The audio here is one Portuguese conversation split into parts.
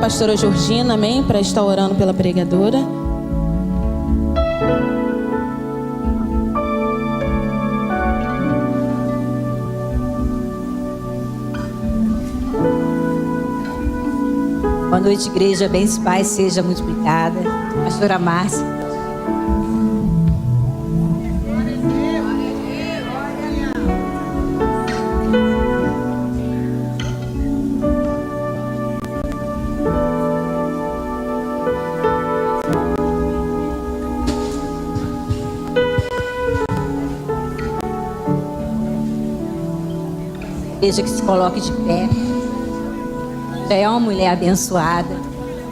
Pastora Georgina, amém, para estar orando pela pregadora. Boa noite, igreja. Bênção, paz seja multiplicada. Pastora Márcia. Igreja que se coloque de pé. Já é uma mulher abençoada.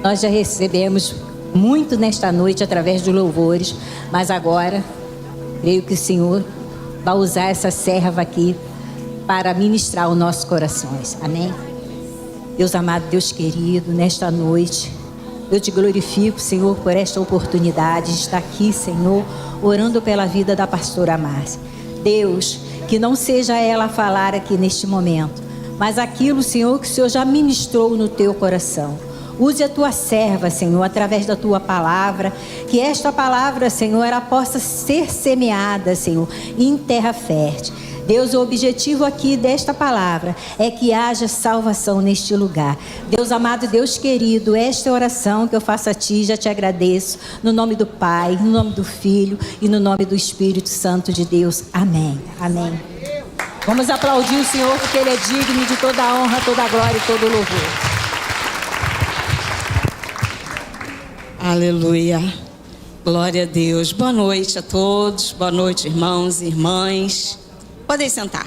Nós já recebemos muito nesta noite através dos louvores, mas agora creio que o Senhor vai usar essa serva aqui para ministrar os nossos corações. Amém? Deus amado, Deus querido, nesta noite eu te glorifico, Senhor, por esta oportunidade de estar aqui, Senhor, orando pela vida da pastora Márcia. Deus, que não seja ela a falar aqui neste momento, mas aquilo, Senhor, que o Senhor já ministrou no teu coração. Use a tua serva, Senhor, através da tua palavra, que esta palavra, Senhor, ela possa ser semeada, Senhor, em terra fértil. Deus, o objetivo aqui desta palavra é que haja salvação neste lugar. Deus amado, Deus querido, esta oração que eu faço a Ti, já te agradeço, no nome do Pai, no nome do Filho e no nome do Espírito Santo de Deus. Amém. Amém. Vamos aplaudir o Senhor, porque Ele é digno de toda a honra, toda a glória e todo o louvor. Aleluia. Glória a Deus. Boa noite a todos. Boa noite, irmãos e irmãs. Podem sentar.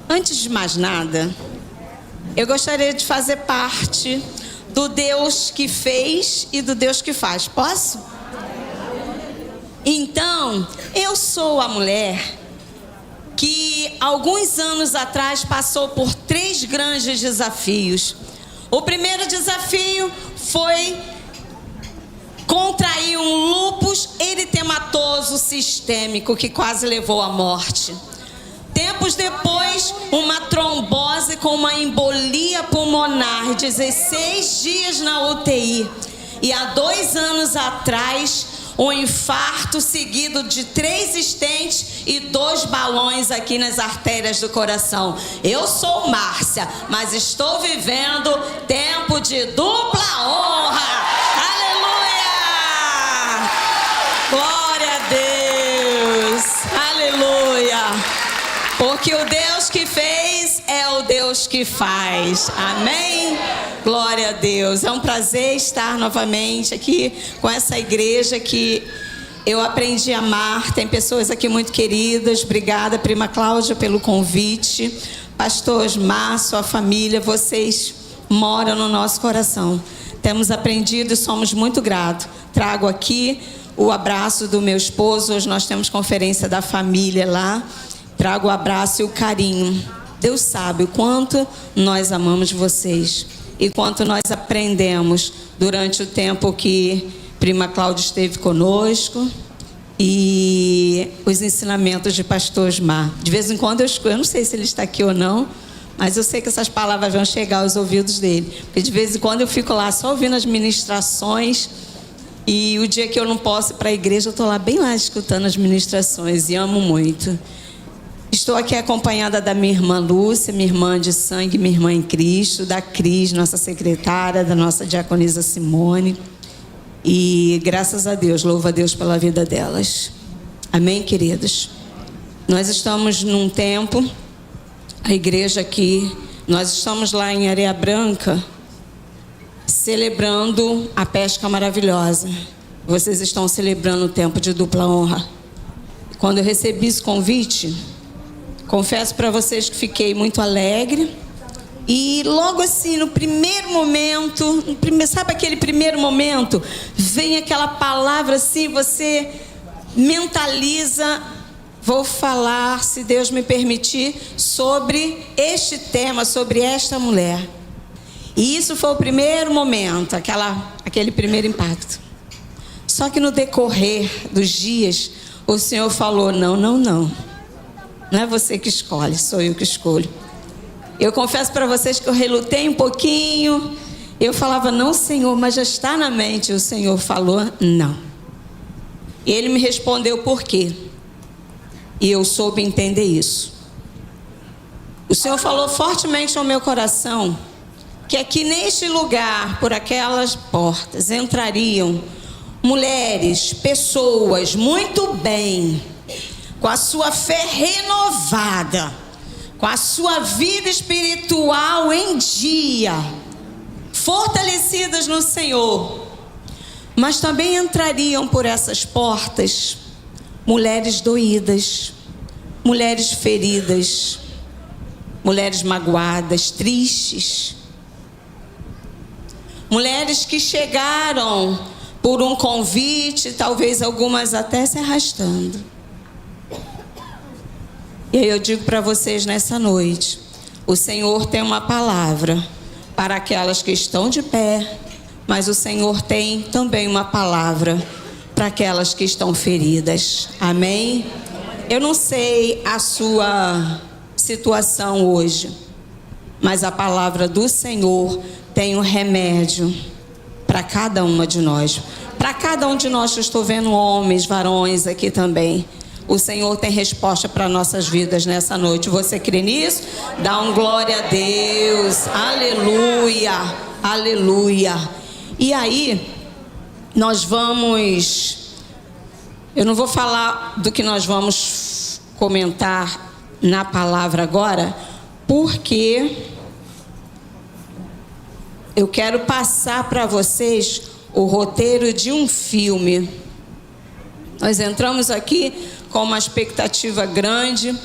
Antes de mais nada, eu gostaria de fazer parte do Deus que fez e do Deus que faz. Posso? Então, eu sou a mulher que alguns anos atrás passou por 3 grandes desafios. O primeiro desafio foi contrair um lúpus eritematoso sistêmico que quase levou à morte. Tempos depois, uma trombose com uma embolia pulmonar, 16 dias na UTI. E há 2 anos atrás, um infarto seguido de 3 estentes e 2 balões aqui nas artérias do coração. Eu sou Márcia, mas estou vivendo tempo de dupla honra. Glória a Deus, aleluia, porque o Deus que fez é o Deus que faz, amém? Glória a Deus, é um prazer estar novamente aqui com essa igreja que eu aprendi a amar. Tem pessoas aqui muito queridas. Obrigada, prima Cláudia, pelo convite. Pastor Osmar, sua família, vocês moram no nosso coração. Temos aprendido e somos muito gratos. Trago aqui o abraço do meu esposo. Hoje nós temos conferência da família lá. Trago o abraço e o carinho. Deus sabe o quanto nós amamos vocês e quanto nós aprendemos durante o tempo que prima Cláudia esteve conosco e os ensinamentos de pastor Osmar. De vez em quando eu não sei se ele está aqui ou não, mas eu sei que essas palavras vão chegar aos ouvidos dele, porque de vez em quando eu fico lá só ouvindo as ministrações. E o dia que eu não posso ir para a igreja, eu estou lá bem lá escutando as ministrações e amo muito. Estou aqui acompanhada da minha irmã Lúcia, minha irmã de sangue, minha irmã em Cristo, da Cris, nossa secretária, da nossa diaconisa Simone. E graças a Deus, louvo a Deus pela vida delas. Amém, queridos? Nós estamos num tempo, a igreja aqui, nós estamos lá em Areia Branca, celebrando a pesca maravilhosa. Vocês estão celebrando o tempo de dupla honra. Quando eu recebi esse convite, confesso para vocês que fiquei muito alegre. E logo assim, no primeiro momento, sabe aquele primeiro momento? Vem aquela palavra assim, você mentaliza: vou falar, se Deus me permitir, sobre este tema, sobre esta mulher. E isso foi o primeiro momento, aquele primeiro impacto. Só que no decorrer dos dias, o Senhor falou: não, não, não. Não é você que escolhe, sou eu que escolho. Eu confesso para vocês que eu relutei um pouquinho. Eu falava, não, Senhor, mas já está na mente. O Senhor falou, não. E Ele me respondeu por quê. E eu soube entender isso. O Senhor falou fortemente ao meu coração que aqui neste lugar, por aquelas portas, entrariam mulheres, pessoas muito bem, com a sua fé renovada, com a sua vida espiritual em dia, fortalecidas no Senhor. Mas também entrariam por essas portas mulheres doídas, mulheres feridas, mulheres magoadas, tristes, mulheres que chegaram por um convite, talvez algumas até se arrastando. E aí eu digo para vocês nessa noite, o Senhor tem uma palavra para aquelas que estão de pé, mas o Senhor tem também uma palavra para aquelas que estão feridas. Amém? Eu não sei a sua situação hoje, mas a palavra do Senhor tem um remédio para cada uma de nós. Para cada um de nós, eu estou vendo homens, varões aqui também. O Senhor tem resposta para nossas vidas nessa noite. Você crê nisso? Dá um glória a Deus. Aleluia, aleluia. E aí, nós vamos... Eu não vou falar do que nós vamos comentar na palavra agora, porque eu quero passar para vocês o roteiro de um filme. Nós entramos aqui com uma expectativa grande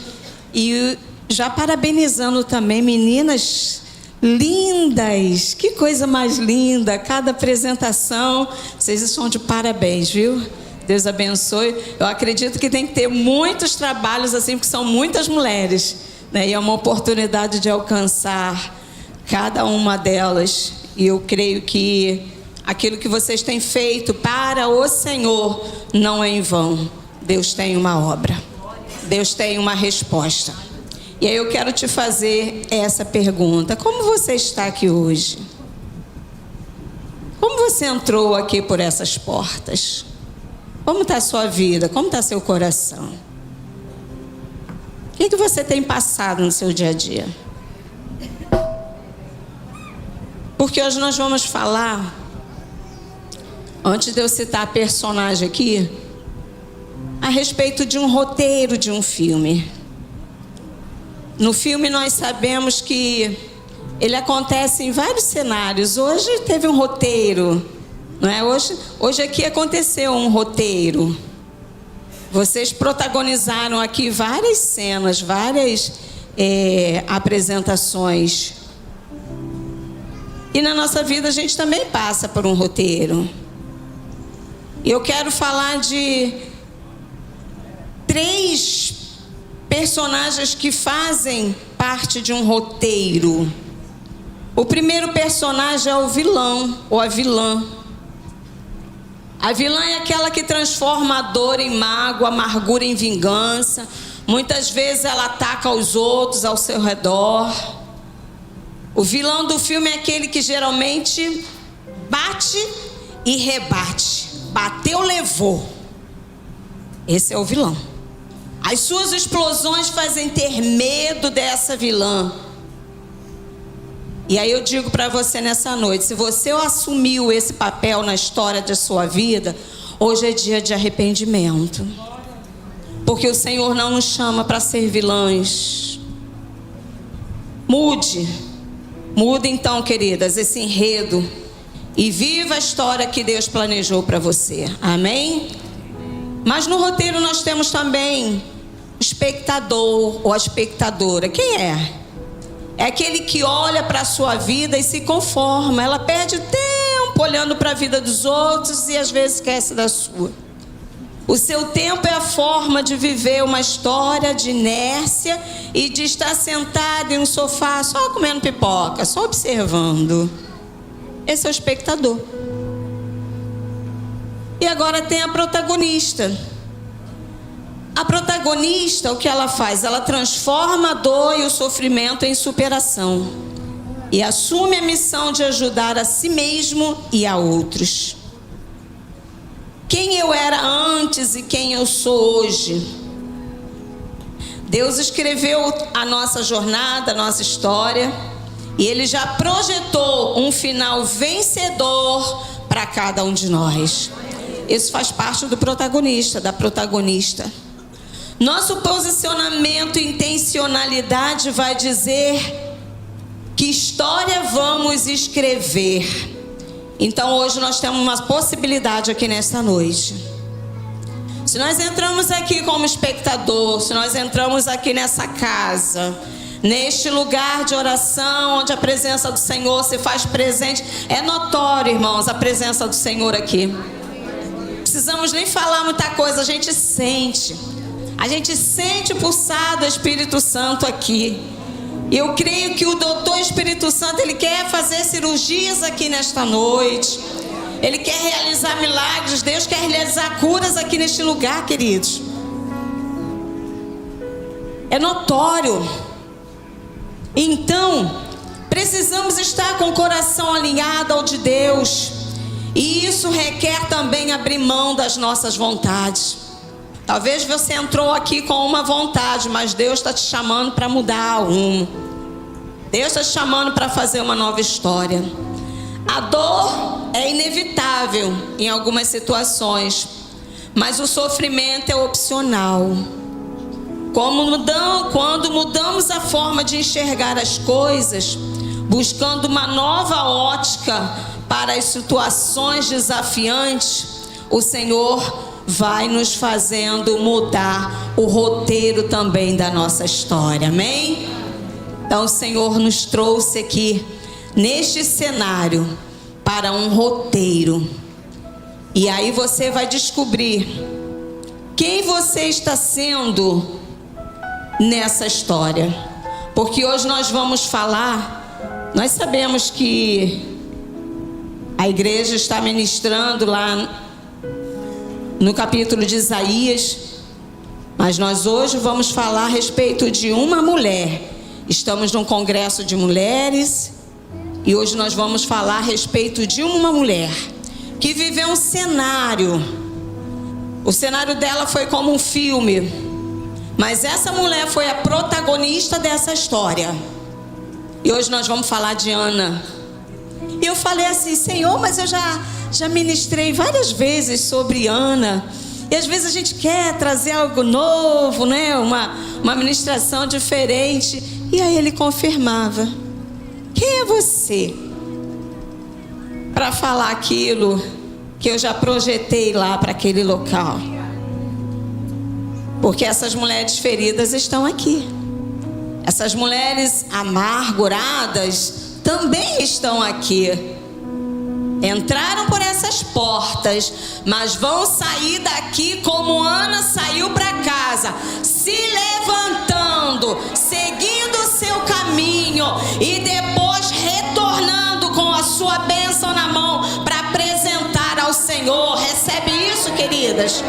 e já parabenizando também meninas lindas, que coisa mais linda, cada apresentação, vocês estão de parabéns, viu? Deus abençoe. Eu acredito que tem que ter muitos trabalhos assim, porque são muitas mulheres, né? E é uma oportunidade de alcançar cada uma delas. E eu creio que aquilo que vocês têm feito para o Senhor não é em vão. Deus tem uma obra. Deus tem uma resposta. E aí eu quero te fazer essa pergunta. Como você está aqui hoje? Como você entrou aqui por essas portas? Como está a sua vida? Como está seu coração? O que você tem passado no seu dia a dia? Porque hoje nós vamos falar, antes de eu citar a personagem aqui, a respeito de um roteiro de um filme. No filme nós sabemos que ele acontece em vários cenários. Hoje teve um roteiro, não é? Hoje aqui aconteceu um roteiro. Vocês protagonizaram aqui várias cenas, várias apresentações. E na nossa vida a gente também passa por um roteiro. E eu quero falar de 3 personagens que fazem parte de um roteiro. O primeiro personagem é o vilão ou a vilã. A vilã é aquela que transforma a dor em mágoa, a amargura em vingança. Muitas vezes ela ataca os outros ao seu redor. O vilão do filme é aquele que geralmente bate e rebate. Bateu, levou. Esse é o vilão. As suas explosões fazem ter medo dessa vilã. E aí eu digo para você nessa noite, se você assumiu esse papel na história da sua vida, hoje é dia de arrependimento. Porque o Senhor não nos chama para ser vilãs. Mude então, queridas, esse enredo e viva a história que Deus planejou para você. Amém? Mas no roteiro nós temos também o espectador ou a espectadora. Quem é? É aquele que olha para a sua vida e se conforma. Ela perde tempo olhando para a vida dos outros e às vezes esquece da sua. O seu tempo é a forma de viver uma história de inércia e de estar sentado em um sofá só comendo pipoca, só observando. Esse é o espectador. E agora tem a protagonista. A protagonista, o que ela faz? Ela transforma a dor e o sofrimento em superação e assume a missão de ajudar a si mesmo e a outros. Quem eu era antes e quem eu sou hoje. Deus escreveu a nossa jornada, a nossa história, e Ele já projetou um final vencedor para cada um de nós. Isso faz parte do protagonista, da protagonista. Nosso posicionamento e intencionalidade vai dizer que história vamos escrever. Então hoje nós temos uma possibilidade aqui nesta noite. Se nós entramos aqui como espectador, se nós entramos aqui nessa casa, neste lugar de oração, onde a presença do Senhor se faz presente, é notório, irmãos, a presença do Senhor aqui. Precisamos nem falar muita coisa, a gente sente o pulsar do Espírito Santo aqui. Eu creio que o doutor Espírito Santo, ele quer fazer cirurgias aqui nesta noite. Ele quer realizar milagres. Deus quer realizar curas aqui neste lugar, queridos. É notório. Então, precisamos estar com o coração alinhado ao de Deus. E isso requer também abrir mão das nossas vontades. Talvez você entrou aqui com uma vontade, mas Deus está te chamando para mudar um. Deus está te chamando para fazer uma nova história. A dor é inevitável em algumas situações, mas o sofrimento é opcional. Quando mudamos a forma de enxergar as coisas, buscando uma nova ótica para as situações desafiantes, o Senhor vai nos fazendo mudar o roteiro também da nossa história, amém? Então o Senhor nos trouxe aqui neste cenário para um roteiro. E aí você vai descobrir quem você está sendo nessa história. Porque hoje nós vamos falar, nós sabemos que a igreja está ministrando lá no capítulo de Isaías, mas nós hoje vamos falar a respeito de uma mulher. Estamos num congresso de mulheres e hoje nós vamos falar a respeito de uma mulher que viveu um cenário. O cenário dela foi como um filme, mas essa mulher foi a protagonista dessa história. E hoje nós vamos falar de Ana. E eu falei assim: Senhor, mas eu já ministrei várias vezes sobre Ana. E às vezes a gente quer trazer algo novo, né? Uma ministração diferente. E aí ele confirmava: quem é você para falar aquilo que eu já projetei lá para aquele local? Porque essas mulheres feridas estão aqui. Essas mulheres amarguradas também estão aqui. Entraram por essas portas, mas vão sair daqui como Ana saiu para casa, se levantando, seguindo o seu caminho e depois retornando com a sua bênção na mão para apresentar ao Senhor. Recebe isso, queridas?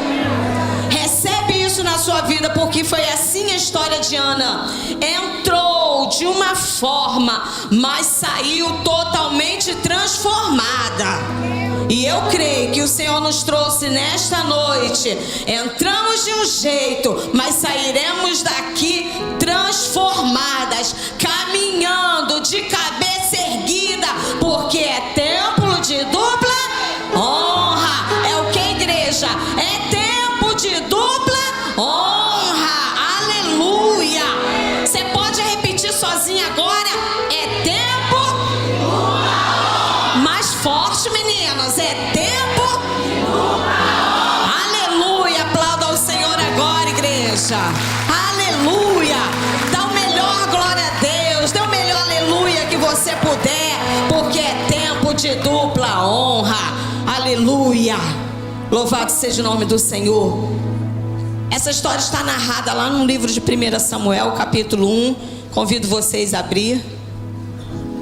Recebe isso na sua vida, porque foi assim a história de Ana. Entrou de uma forma, mas saiu totalmente transformada. E eu creio que o Senhor nos trouxe nesta noite. Entramos de um jeito, mas sairemos daqui transformadas, caminhando de cabeça erguida, porque é templo de dupla honra. É o que, igreja? É tempo de dupla honra. Aleluia. Você pode repetir sozinha agora? É tempo. Mais forte, meninas. É tempo. Aleluia. Aplauda ao Senhor agora, igreja. Aleluia. Dá o melhor glória a Deus. Dê o melhor aleluia que você puder, porque é tempo de dupla honra. Aleluia. Louvado seja o nome do Senhor. Essa história está narrada lá no livro de 1 Samuel, capítulo 1. Convido vocês a abrir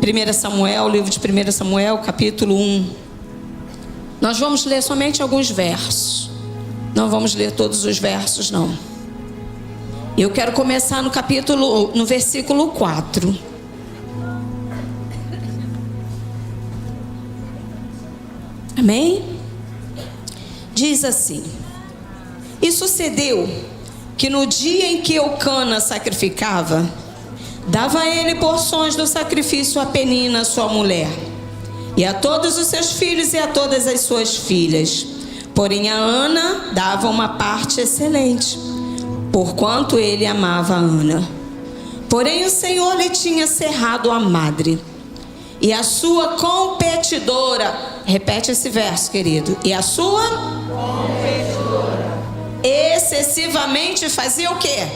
1 Samuel, livro de 1 Samuel, capítulo 1. Nós vamos ler somente alguns versos. Não vamos ler todos os versos, não. Eu quero começar no versículo 4. Amém? Diz assim: e sucedeu que no dia em que Eucana sacrificava, dava a ele porções do sacrifício a Penina, sua mulher, e a todos os seus filhos e a todas as suas filhas. Porém a Ana dava uma parte excelente, porquanto ele amava a Ana. Porém o Senhor lhe tinha cerrado a madre, e a sua competidora, repete esse verso, querido, e a sua competidora excessivamente fazia o quê?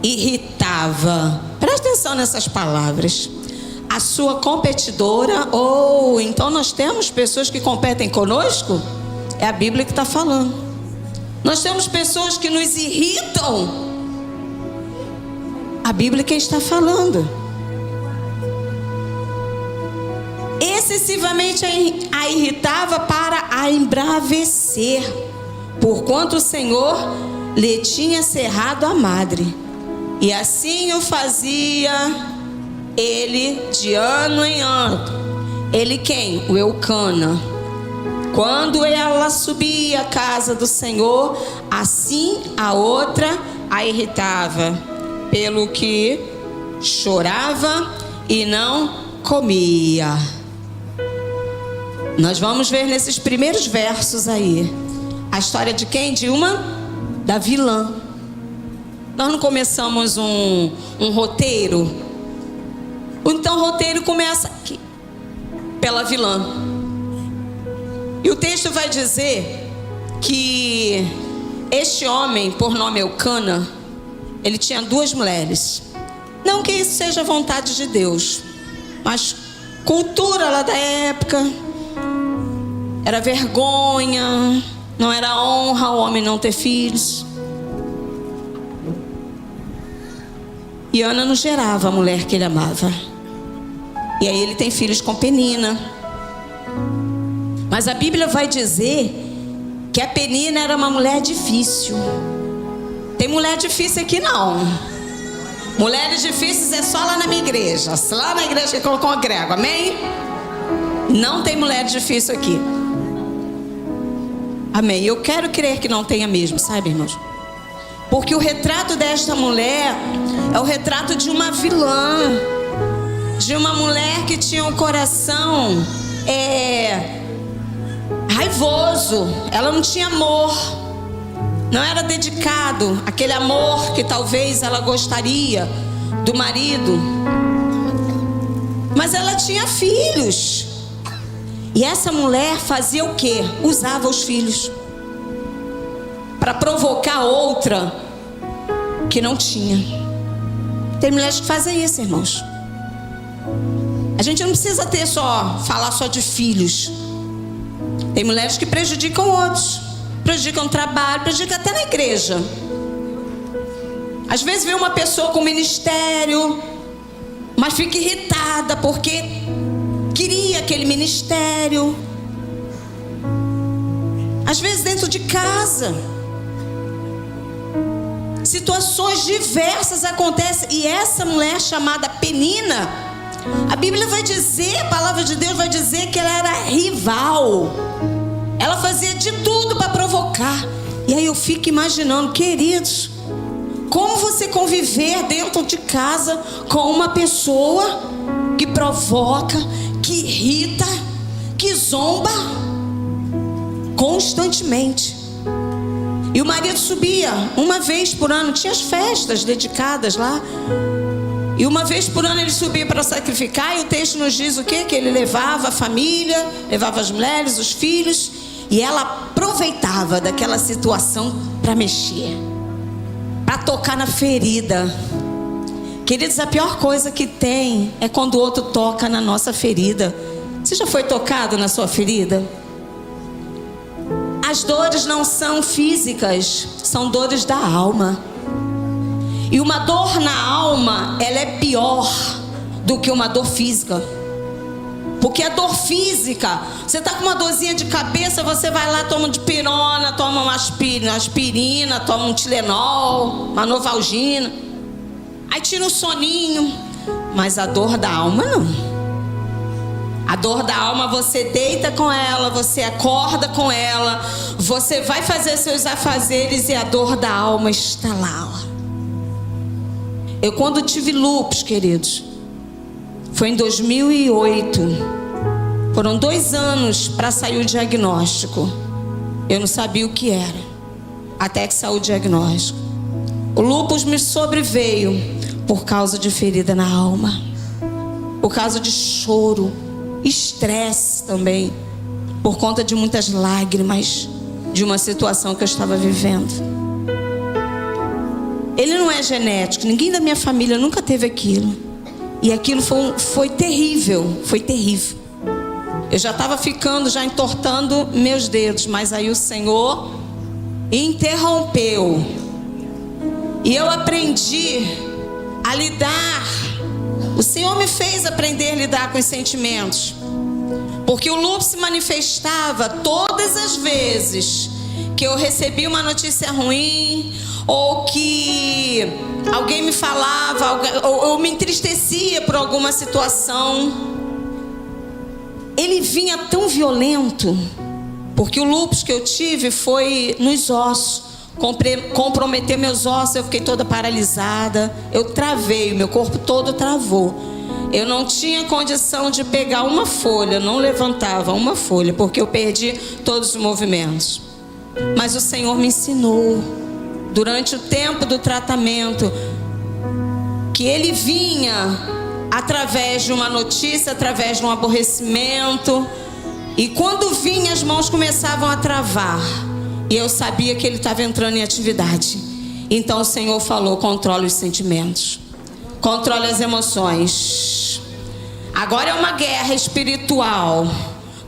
Irritava. Presta atenção nessas palavras. A sua competidora, então nós temos pessoas que competem conosco? É a Bíblia que está falando. Nós temos pessoas que nos irritam. A Bíblia é quem está falando. Excessivamente a irritava para a embravecer, porquanto o Senhor lhe tinha cerrado a madre. E assim o fazia ele de ano em ano. Ele quem? O Eucana. Quando ela subia à casa do Senhor, assim a outra a irritava, pelo que chorava e não comia. Nós vamos ver nesses primeiros versos aí a história de quem? Da vilã. Nós não começamos um roteiro. Então o roteiro começa aqui, pela vilã. E o texto vai dizer que este homem, por nome Eucana, ele tinha 2 mulheres. Não que isso seja vontade de Deus, mas cultura lá da época, era vergonha, não era honra o homem não ter filhos. E Ana não gerava a mulher que ele amava. E aí ele tem filhos com Penina. Mas a Bíblia vai dizer que a Penina era uma mulher difícil. Tem mulher difícil aqui não. Mulheres difíceis é só lá na minha igreja. Lá na igreja que eu congrego, amém? Não tem mulher difícil aqui. Amém. Eu quero crer que não tenha mesmo, sabe, irmãos? Porque o retrato desta mulher é o retrato de uma vilã, de uma mulher que tinha um coração raivoso. Ela não tinha amor, não era dedicado, aquele amor que talvez ela gostaria do marido. Mas ela tinha filhos. E essa mulher fazia o quê? Usava os filhos para provocar outra que não tinha. Tem mulheres que fazem isso, irmãos. A gente não precisa falar só de filhos. Tem mulheres que prejudicam outros, prejudicam o trabalho, prejudicam até na igreja. Às vezes vê uma pessoa com ministério, mas fica irritada porque queria aquele ministério. Às vezes dentro de casa, situações diversas acontecem. E essa mulher chamada Penina, a Bíblia vai dizer, a palavra de Deus vai dizer que ela era rival. Ela fazia de tudo para provocar. E aí eu fico imaginando, queridos, como você conviver dentro de casa com uma pessoa que provoca, que irrita, que zomba constantemente. E o marido subia uma vez por ano, tinha as festas dedicadas lá. E uma vez por ano ele subia para sacrificar. E o texto nos diz o quê? Que ele levava a família, levava as mulheres, os filhos. E ela aproveitava daquela situação para mexer, para tocar na ferida. Queridos, a pior coisa que tem é quando o outro toca na nossa ferida. Você já foi tocado na sua ferida? As dores não são físicas, são dores da alma. E uma dor na alma, ela é pior do que uma dor física. Porque é dor física. Você está com uma dorzinha de cabeça, você vai lá, toma um dipirona, toma uma aspirina, toma um Tilenol, uma Novalgina. Aí tira um soninho. Mas a dor da alma não. A dor da alma, você deita com ela, você acorda com ela, você vai fazer seus afazeres e a dor da alma está lá. Eu quando tive lúpus, queridos, foi em 2008. Foram 2 anos para sair o diagnóstico. Eu não sabia o que era, até que saiu o diagnóstico. O lúpus me sobreveio por causa de ferida na alma, por causa de choro, estresse também, por conta de muitas lágrimas de uma situação que eu estava vivendo. Ele não é genético, ninguém da minha família nunca teve aquilo. E aquilo foi terrível, foi terrível. Eu já estava ficando, já entortando meus dedos, mas aí o Senhor interrompeu. E eu aprendi a lidar. O Senhor me fez aprender a lidar com os sentimentos. Porque o lúpus se manifestava todas as vezes que eu recebi uma notícia ruim, ou que alguém me falava, ou eu me entristecia por alguma situação. Ele vinha tão violento, porque o lúpus que eu tive foi nos ossos, comprometeu meus ossos, eu fiquei toda paralisada, eu travei, meu corpo todo travou. Eu não tinha condição de pegar uma folha, não levantava uma folha, porque eu perdi todos os movimentos. Mas o Senhor me ensinou, durante o tempo do tratamento, que Ele vinha através de uma notícia, através de um aborrecimento. E quando vinha, as mãos começavam a travar. E eu sabia que Ele estava entrando em atividade. Então o Senhor falou: controle os sentimentos, controle as emoções. Agora é uma guerra espiritual.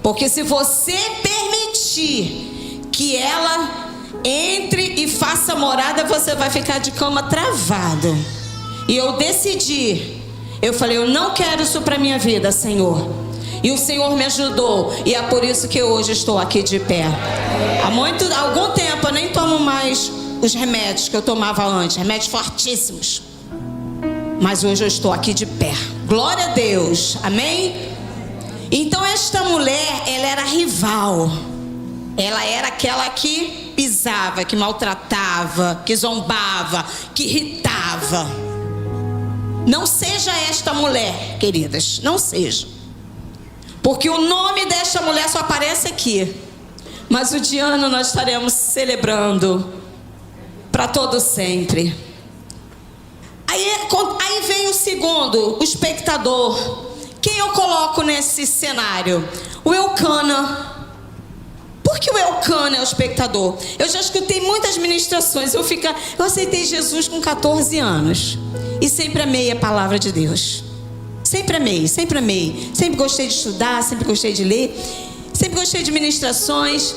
Porque se você permitir que ela entre e faça morada, você vai ficar de cama travado. E eu decidi, eu falei: eu não quero isso para minha vida, Senhor. E o Senhor me ajudou, e é por isso que hoje estou aqui de pé. Há algum tempo eu nem tomo mais os remédios que eu tomava antes, remédios fortíssimos. Mas hoje eu estou aqui de pé. Glória a Deus, amém? Então esta mulher, ela era rival. Ela era aquela que pisava, que maltratava, que zombava, que irritava. Não seja esta mulher, queridas, não seja. Porque o nome desta mulher só aparece aqui. Mas o de ano nós estaremos celebrando para todo sempre. Aí vem o segundo, o espectador. Quem eu coloco nesse cenário? O Elcana. Por que o Elcana é o espectador? Eu já escutei muitas ministrações. Eu aceitei Jesus com 14 anos. E sempre amei a palavra de Deus. Sempre amei, sempre amei. Sempre gostei de estudar, sempre gostei de ler. Sempre gostei de ministrações.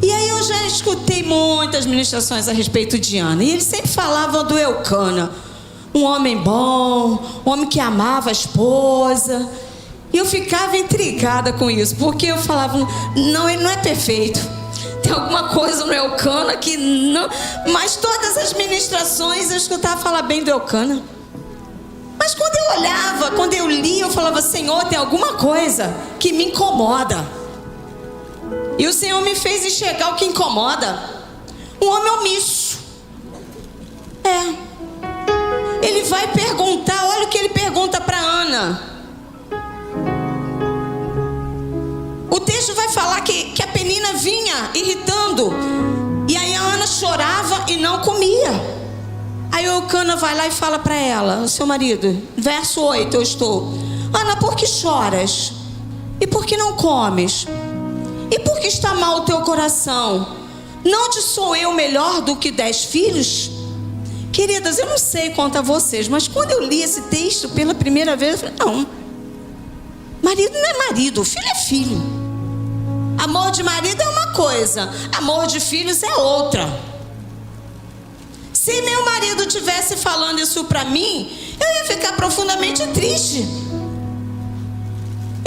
E aí eu já escutei muitas ministrações a respeito de Ana. E eles sempre falavam do Elcana. Um homem bom, um homem que amava a esposa. E eu ficava intrigada com isso, porque eu falava: não, ele não é perfeito. Tem alguma coisa no Elcana que não... Mas todas as ministrações eu escutava falar bem do Elcana. Mas quando eu olhava, quando eu lia, eu falava: Senhor, tem alguma coisa que me incomoda. E o Senhor me fez enxergar o que incomoda. Um homem omisso. Ele vai perguntar, olha o que ele pergunta para Ana. O texto vai falar que a Penina vinha irritando. E aí a Ana chorava e não comia. Aí o Elcana vai lá e fala para ela: o seu marido, verso 8, eu estou: Ana, por que choras? E por que não comes? E por que está mal o teu coração? Não te sou eu melhor do que 10 filhos? Queridas, eu não sei quanto a vocês, mas quando eu li esse texto pela primeira vez, eu falei: não, marido não é marido, filho é filho. Amor de marido é uma coisa, amor de filhos é outra. Se meu marido estivesse falando isso para mim, eu ia ficar profundamente triste.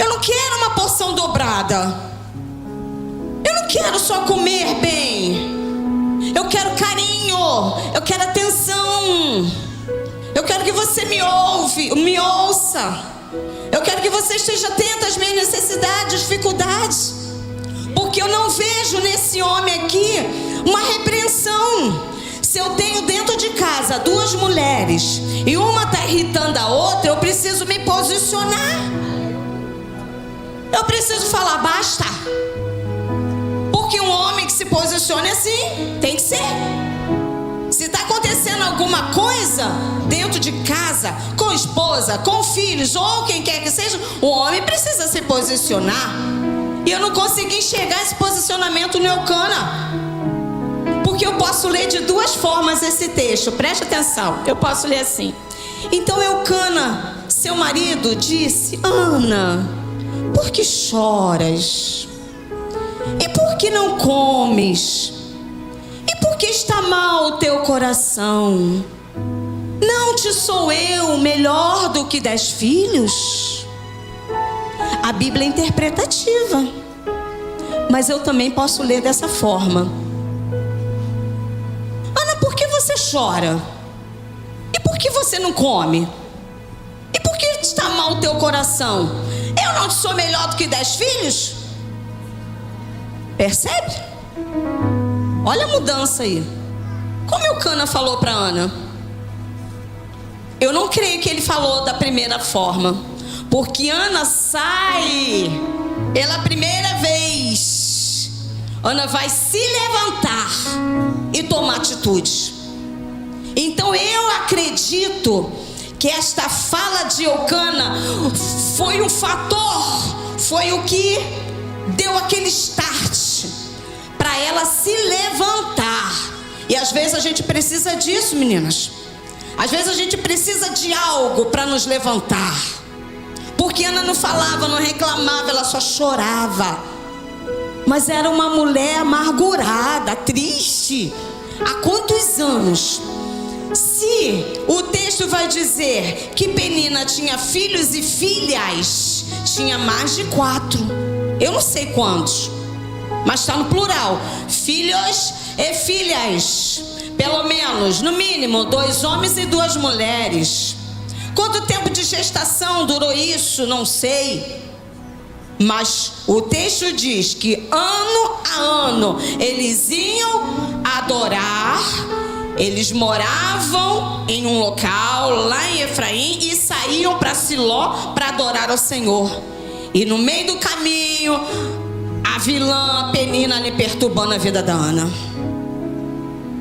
Eu não quero uma porção dobrada. Eu não quero só comer bem. Eu quero carinho. Eu quero atenção. Eu quero que você me ouça. Eu quero que você esteja atento às minhas necessidades, dificuldades. Porque eu não vejo nesse homem aqui uma repreensão. Se eu tenho dentro de casa 2 mulheres e uma está irritando a outra, eu preciso me posicionar. Eu preciso falar basta. Porque um homem que se posicione assim, tem que ser. Se está acontecendo alguma coisa dentro de casa, com esposa, com filhos ou quem quer que seja, o homem precisa se posicionar. E eu não consegui enxergar esse posicionamento no Eucana, porque eu posso ler de 2 formas esse texto. Preste atenção, eu posso ler assim. Então Eucana, seu marido, disse: Ana, por que choras? E por que não comes? E por que está mal o teu coração? Não te sou eu melhor do que 10 filhos? A Bíblia é interpretativa, mas eu também posso ler dessa forma. Ana, por que você chora? E por que você não come? E por que está mal o teu coração? Eu não te sou melhor do que 10 filhos? Percebe? Olha a mudança aí. Como Eucana falou para Ana? Eu não creio que ele falou da primeira forma, porque Ana sai pela primeira vez. Ana vai se levantar e tomar atitude. Então eu acredito que esta fala de Eucana foi um fator, foi o que deu aquele start para ela se levantar. E às vezes a gente precisa disso, meninas. Às vezes a gente precisa de algo para nos levantar. Porque Ana não falava, não reclamava, ela só chorava. Mas era uma mulher amargurada, triste. Há quantos anos? Se o texto vai dizer que Penina tinha filhos e filhas, tinha mais de 4. Eu não sei quantos, mas está no plural. Filhos e filhas. Pelo menos, no mínimo, 2 homens e 2 mulheres. Quanto tempo de gestação durou isso? Não sei. Mas o texto diz que ano a ano eles iam adorar. Eles moravam em um local lá em Efraim e saíam para Siló para adorar ao Senhor. E no meio do caminho, a vilã Penina ali perturbando a vida da Ana.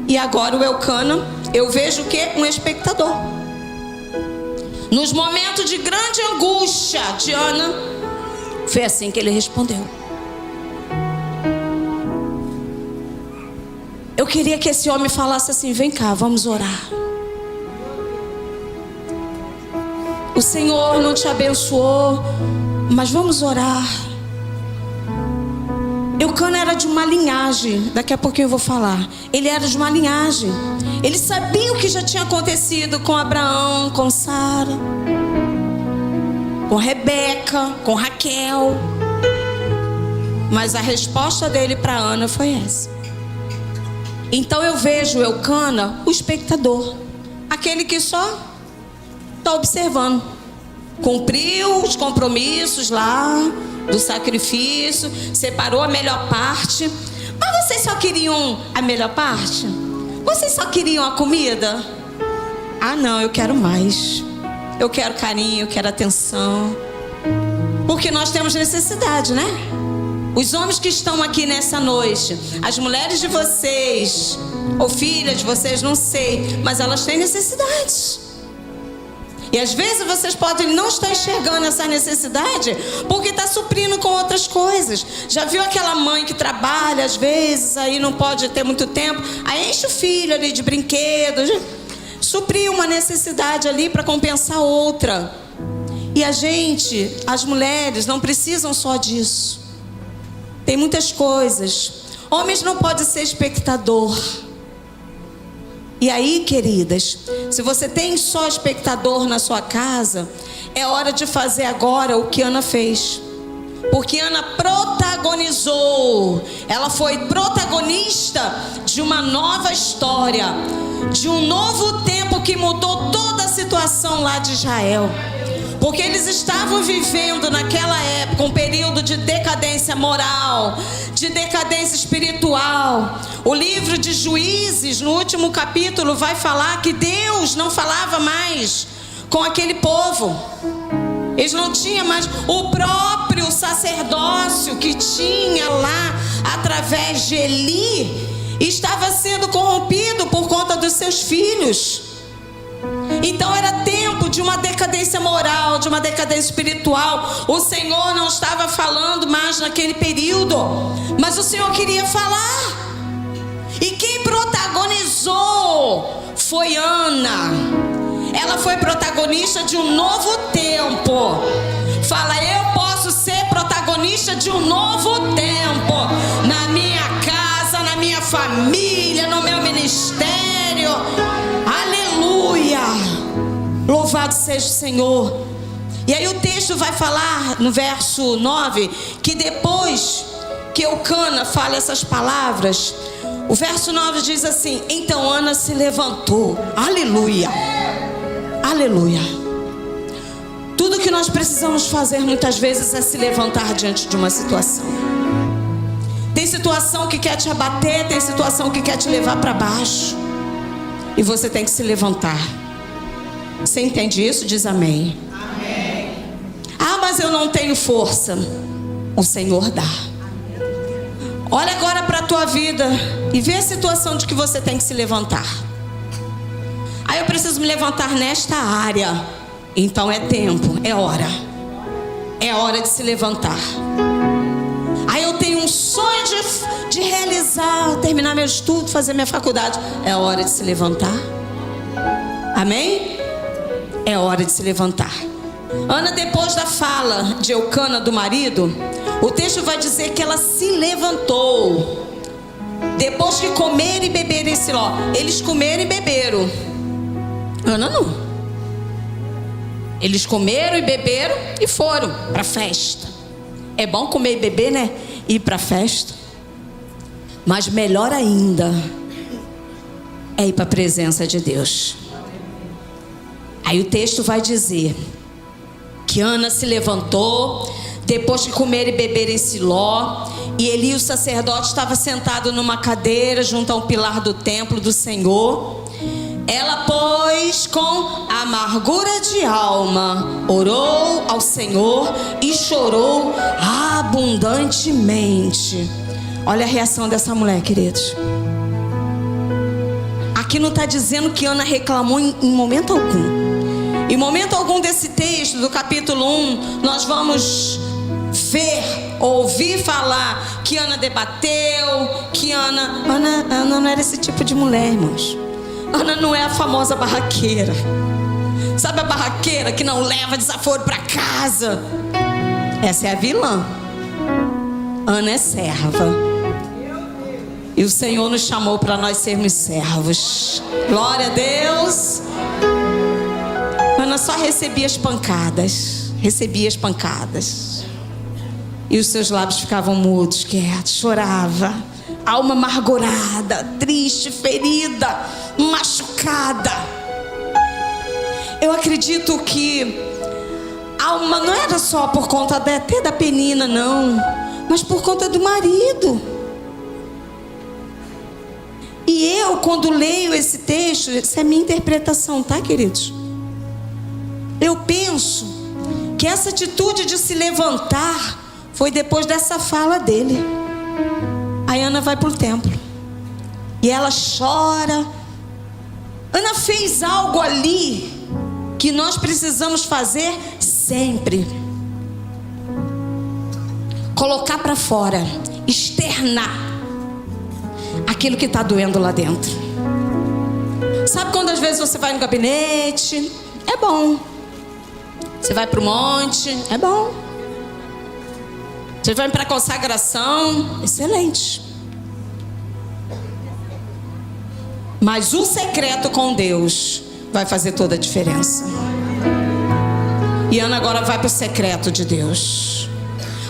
E agora o Eucana, eu vejo o quê? Um espectador. Nos momentos de grande angústia de Ana, foi assim que ele respondeu. Eu queria que esse homem falasse assim: vem cá, vamos orar. O Senhor não te abençoou, mas vamos orar. Eucana era de uma linhagem, daqui a pouquinho eu vou falar. Ele era de uma linhagem. Ele sabia o que já tinha acontecido com Abraão, com Sara, com Rebeca, com Raquel. Mas a resposta dele para Ana foi essa. Então eu vejo Eucana, o espectador, aquele que só está observando. Cumpriu os compromissos lá do sacrifício, separou a melhor parte. Mas vocês só queriam a melhor parte? Vocês só queriam a comida? Ah não, eu quero mais. Eu quero carinho, eu quero atenção. Porque nós temos necessidade, né? Os homens que estão aqui nessa noite, as mulheres de vocês, ou filhas de vocês, não sei, mas elas têm necessidades. E às vezes vocês podem não estar enxergando essa necessidade porque está suprindo com outras coisas. Já viu aquela mãe que trabalha às vezes, aí não pode ter muito tempo, aí enche o filho ali de brinquedos, suprir uma necessidade ali para compensar outra. E a gente, as mulheres, não precisam só disso. Tem muitas coisas. Homens não podem ser espectador. E aí, queridas, se você tem só espectador na sua casa, é hora de fazer agora o que Ana fez. Porque Ana protagonizou, ela foi protagonista de uma nova história, de um novo tempo que mudou toda a situação lá de Israel. Porque eles estavam vivendo naquela época um período de decadência moral, de decadência espiritual. O livro de Juízes, no último capítulo, vai falar que Deus não falava mais com aquele povo. Eles não tinham mais o próprio sacerdócio que tinha lá através de Eli, estava sendo corrompido por conta dos seus filhos. Então era tempo de uma decadência moral, de uma decadência espiritual. O Senhor não estava falando mais naquele período, mas o Senhor queria falar. E quem protagonizou foi Ana. Ela foi protagonista de um novo tempo. Fala, eu posso ser protagonista de um novo tempo na minha casa, na minha família, no meu ministério. Aleluia! Louvado seja o Senhor. E aí o texto vai falar no verso 9 que depois que Eucana fala essas palavras, o verso 9 diz assim: então Ana se levantou. Aleluia! Aleluia. Tudo que nós precisamos fazer muitas vezes é se levantar diante de uma situação. Tem situação que quer te abater, tem situação que quer te levar para baixo, e você tem que se levantar. Você entende isso? Diz amém. Amém. Ah, mas eu não tenho força. O Senhor dá. Olha agora para a tua vida e vê a situação de que você tem que se levantar. Aí eu preciso me levantar nesta área. Então é tempo, é hora. É hora de se levantar. Aí eu tenho um sonho de realizar, terminar meu estudo, fazer minha faculdade. É hora de se levantar. Amém? É hora de se levantar. Ana, depois da fala de Eucana do marido, o texto vai dizer que ela se levantou. Depois que comer e beber em Siló. Eles comeram e beberam. Ana não. Eles comeram e beberam e foram para a festa. É bom comer e beber, né? Ir para a festa. Mas melhor ainda é ir para a presença de Deus. Aí o texto vai dizer que Ana se levantou depois de comer e beber em Siló, e Eli, o sacerdote, estava sentado numa cadeira junto a um pilar do templo do Senhor. Ela, pois, com amargura de alma, orou ao Senhor e chorou abundantemente. Olha a reação dessa mulher, queridos. Aqui não está dizendo que Ana reclamou em momento algum. Em momento algum desse texto, do capítulo 1, nós vamos ver, ouvir falar que Ana debateu, que Ana não era esse tipo de mulher, irmãos. Ana não é a famosa barraqueira. Sabe a barraqueira que não leva desaforo para casa? Essa é a vilã. Ana é serva. E o Senhor nos chamou para nós sermos servos. Glória a Deus. Ana só recebia as pancadas. Recebia as pancadas. E os seus lábios ficavam mudos, quietos, chorava. Alma amargurada, triste, ferida, machucada. Eu acredito que alma não era só por conta até da Penina, não, mas por conta do marido. E eu, quando leio esse texto, essa é a minha interpretação, tá, queridos? Eu penso que essa atitude de se levantar foi depois dessa fala dele. A Ana vai para o templo e ela chora. Ana fez algo ali que nós precisamos fazer sempre: colocar para fora, externar aquilo que está doendo lá dentro. Sabe quando às vezes você vai no gabinete? É bom. Você vai para o monte? É bom. Você vai para a consagração? Excelente. Mas o secreto com Deus vai fazer toda a diferença. E Ana agora vai para o secreto de Deus.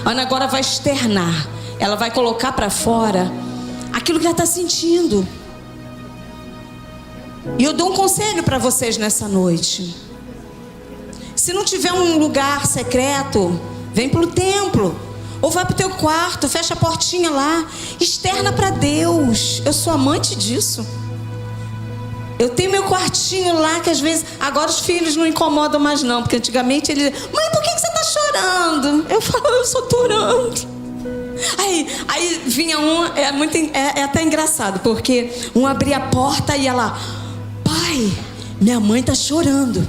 Ana agora vai externar. Ela vai colocar para fora aquilo que ela está sentindo. E eu dou um conselho para vocês nessa noite. Se não tiver um lugar secreto, vem para o templo. Ou vai para o teu quarto, fecha a portinha lá. Externa para Deus. Eu sou amante disso. Eu tenho meu quartinho lá, que às vezes... Agora os filhos não incomodam mais não. Porque antigamente eles... Mãe, por que você está chorando? Eu falo, eu só estou orando. Aí vinha um... É até engraçado. Porque um abria a porta e ela... Pai, minha mãe está chorando.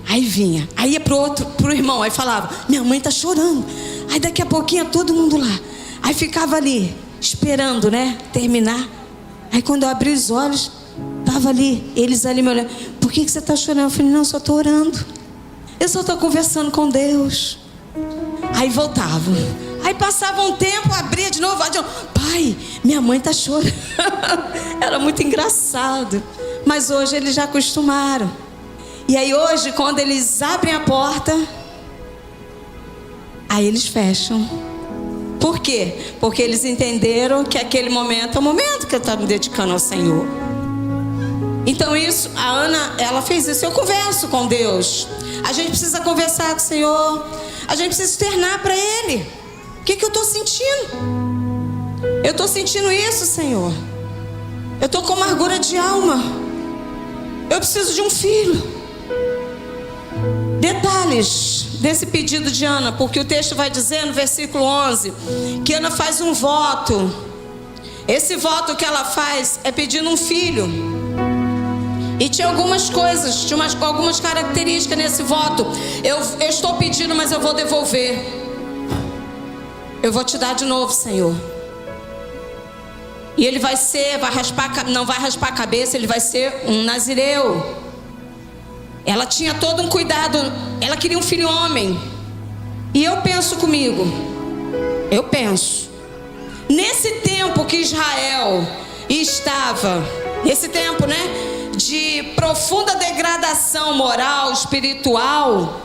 Aí vinha. Aí ia pro irmão. Aí falava, minha mãe está chorando. Aí daqui a pouquinho todo mundo lá. Aí ficava ali, esperando, né? Terminar. Aí quando eu abri os olhos... Estava ali, eles ali me olhando. Por que você está chorando? Eu falei, não, eu só estou orando. Eu só estou conversando com Deus. Aí voltavam. Aí passava um tempo, abria de novo. Pai, minha mãe está chorando. Era muito engraçado. Mas hoje eles já acostumaram. E aí hoje, quando eles abrem a porta, aí eles fecham. Por quê? Porque eles entenderam que aquele momento é o momento que eu estou me dedicando ao Senhor. Então isso, a Ana, ela fez isso. Eu converso com Deus. A gente precisa conversar com o Senhor. A gente precisa externar para Ele. O que eu estou sentindo? Eu estou sentindo isso, Senhor. Eu estou com amargura de alma. Eu preciso de um filho. Detalhes desse pedido de Ana, porque o texto vai dizer no versículo 11 que Ana faz um voto. Esse voto que ela faz é pedindo um filho. E tinha algumas coisas, tinha algumas características nesse voto. Eu estou pedindo, mas eu vou devolver. Eu vou te dar de novo, Senhor. E ele vai ser, não vai raspar a cabeça, ele vai ser um nazireu. Ela tinha todo um cuidado, ela queria um filho homem. E eu penso comigo, nesse tempo que Israel estava, nesse tempo, né? De profunda degradação moral, espiritual.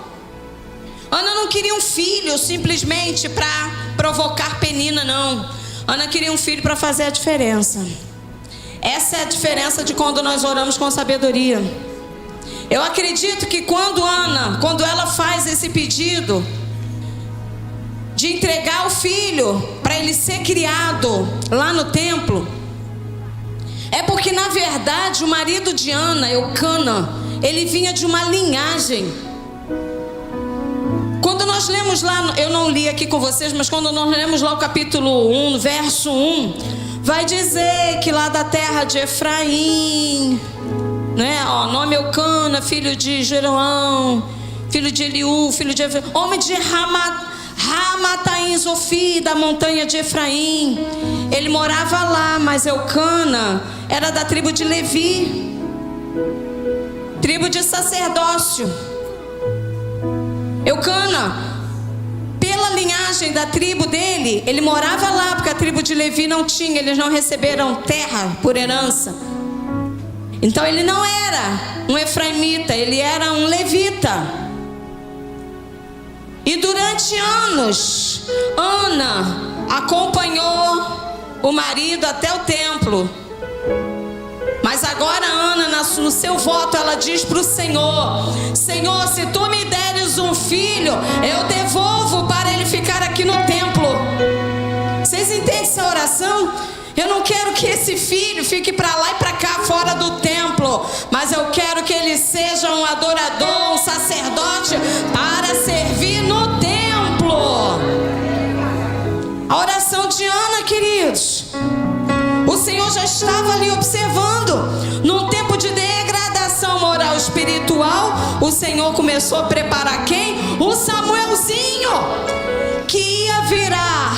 Ana não queria um filho simplesmente para provocar Penina, não. Ana queria um filho para fazer a diferença. Essa é a diferença de quando nós oramos com sabedoria. Eu acredito que quando ela faz esse pedido de entregar o filho para ele ser criado lá no templo, é porque na verdade o marido de Ana, Eucana, ele vinha de uma linhagem. Quando nós lemos lá, eu não li aqui com vocês, mas quando nós lemos lá o capítulo 1, verso 1, vai dizer que lá da terra de Efraim, né, nome Eucana, filho de Jeroão, filho de Eliú, filho de Efraim, homem de Ramataim Zofi, da montanha de Efraim. Ele morava lá, mas Eucana era da tribo de Levi, tribo de sacerdócio. Eucana, pela linhagem da tribo dele, ele morava lá, porque a tribo de Levi não tinha, eles não receberam terra por herança. Então ele não era um efraimita, ele era um levita. E durante anos, Ana acompanhou o marido até o templo. Mas agora Ana, no seu voto, ela diz para o Senhor: Senhor, se tu me deres um filho, eu devolvo para ele ficar aqui no templo. Vocês entendem essa oração? Eu não quero que esse filho fique para lá e para cá fora do templo, mas eu quero que ele seja um adorador, um sacerdote para servir no templo. A oração de Ana, queridos, o Senhor já estava ali observando. Num tempo de degradação moral e espiritual, o Senhor começou a preparar quem? O Samuelzinho, que ia virar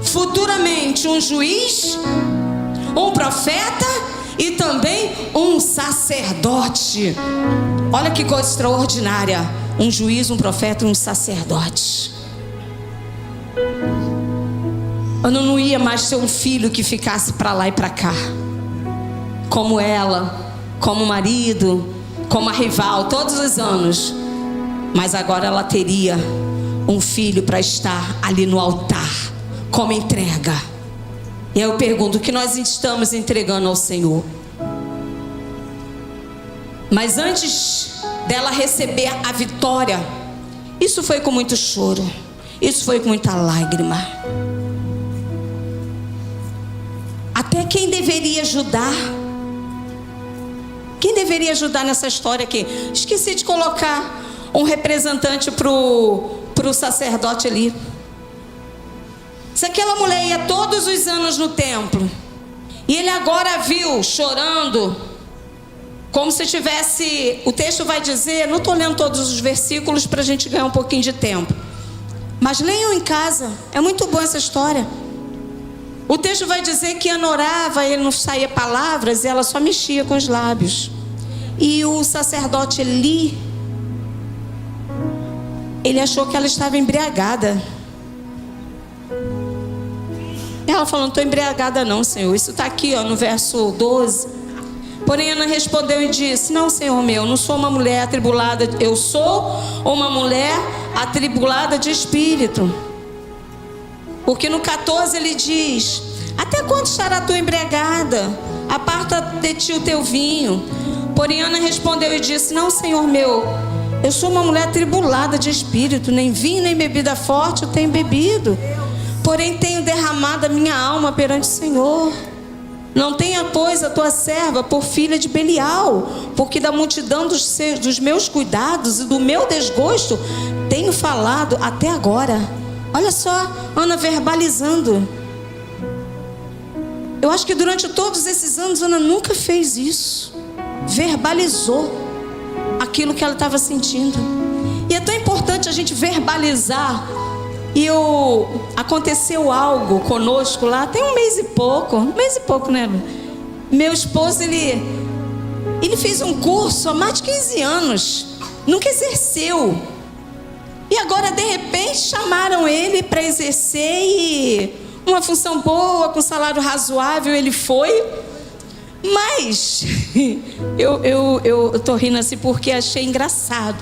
futuramente um juiz, um profeta e também um sacerdote. Olha que coisa extraordinária. Um juiz, um profeta e um sacerdote. Ana não ia mais ser um filho que ficasse para lá e para cá, como ela, como o marido, como a rival, todos os anos. Mas agora ela teria um filho para estar ali no altar, como entrega. E aí eu pergunto, o que nós estamos entregando ao Senhor? Mas antes dela receber a vitória, isso foi com muito choro, isso foi com muita lágrima. Até quem deveria ajudar? Quem deveria ajudar nessa história aqui? Esqueci de colocar um representante pro sacerdote ali. Se aquela mulher ia todos os anos no templo, e ele agora viu chorando, como se tivesse, o texto vai dizer, não estou lendo todos os versículos para a gente ganhar um pouquinho de tempo, mas leiam em casa, é muito boa essa história. O texto vai dizer que Ana orava, ele não saía palavras, e ela só mexia com os lábios. E o sacerdote Eli, ele achou que ela estava embriagada. Ela falou, não estou embriagada não, Senhor. Isso está aqui no verso 12. Porém Ana respondeu e disse, não, Senhor meu, não sou uma mulher atribulada. Eu sou uma mulher atribulada de espírito. Porque no 14 ele diz, até quando estará tu embriagada? Aparta de ti o teu vinho. Porém Ana respondeu e disse, não, Senhor meu, eu sou uma mulher atribulada de espírito. Nem vinho nem bebida forte eu tenho bebido. Porém tenho derramado a minha alma perante o Senhor. Não tenha, pois, a tua serva por filha de Belial, porque da multidão dos meus cuidados e do meu desgosto tenho falado até agora. Olha só, Ana verbalizando. Eu acho que durante todos esses anos Ana nunca fez isso. Verbalizou aquilo que ela estava sentindo. E é tão importante a gente verbalizar. E aconteceu algo conosco lá, tem um mês e pouco, né? Meu esposo, ele fez um curso há mais de 15 anos, nunca exerceu. E agora, de repente, chamaram ele para exercer, e uma função boa, com salário razoável, ele foi. Mas, eu tô rindo assim porque achei engraçado.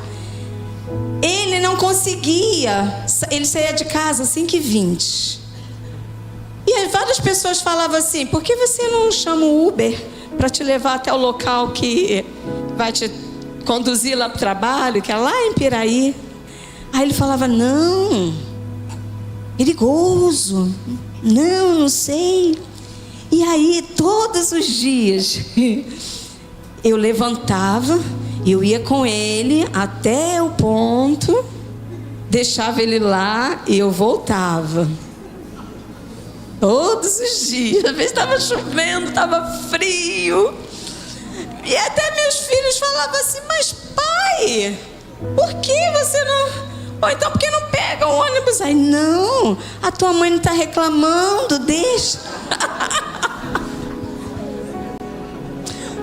Ele não conseguia, ele saía de casa às 5h20. E aí várias pessoas falavam assim, por que você não chama o Uber para te levar até o local que vai te conduzir lá para o trabalho, que é lá em Piraí? Aí ele falava, não, perigoso, não sei. E aí todos os dias eu levantava, eu ia com ele até o ponto, deixava ele lá e eu voltava. Todos os dias. Às vezes estava chovendo, estava frio. E até meus filhos falavam assim, mas pai, por que você não... Ou então por que não pega o ônibus? Aí, não, a tua mãe não está reclamando, deixa.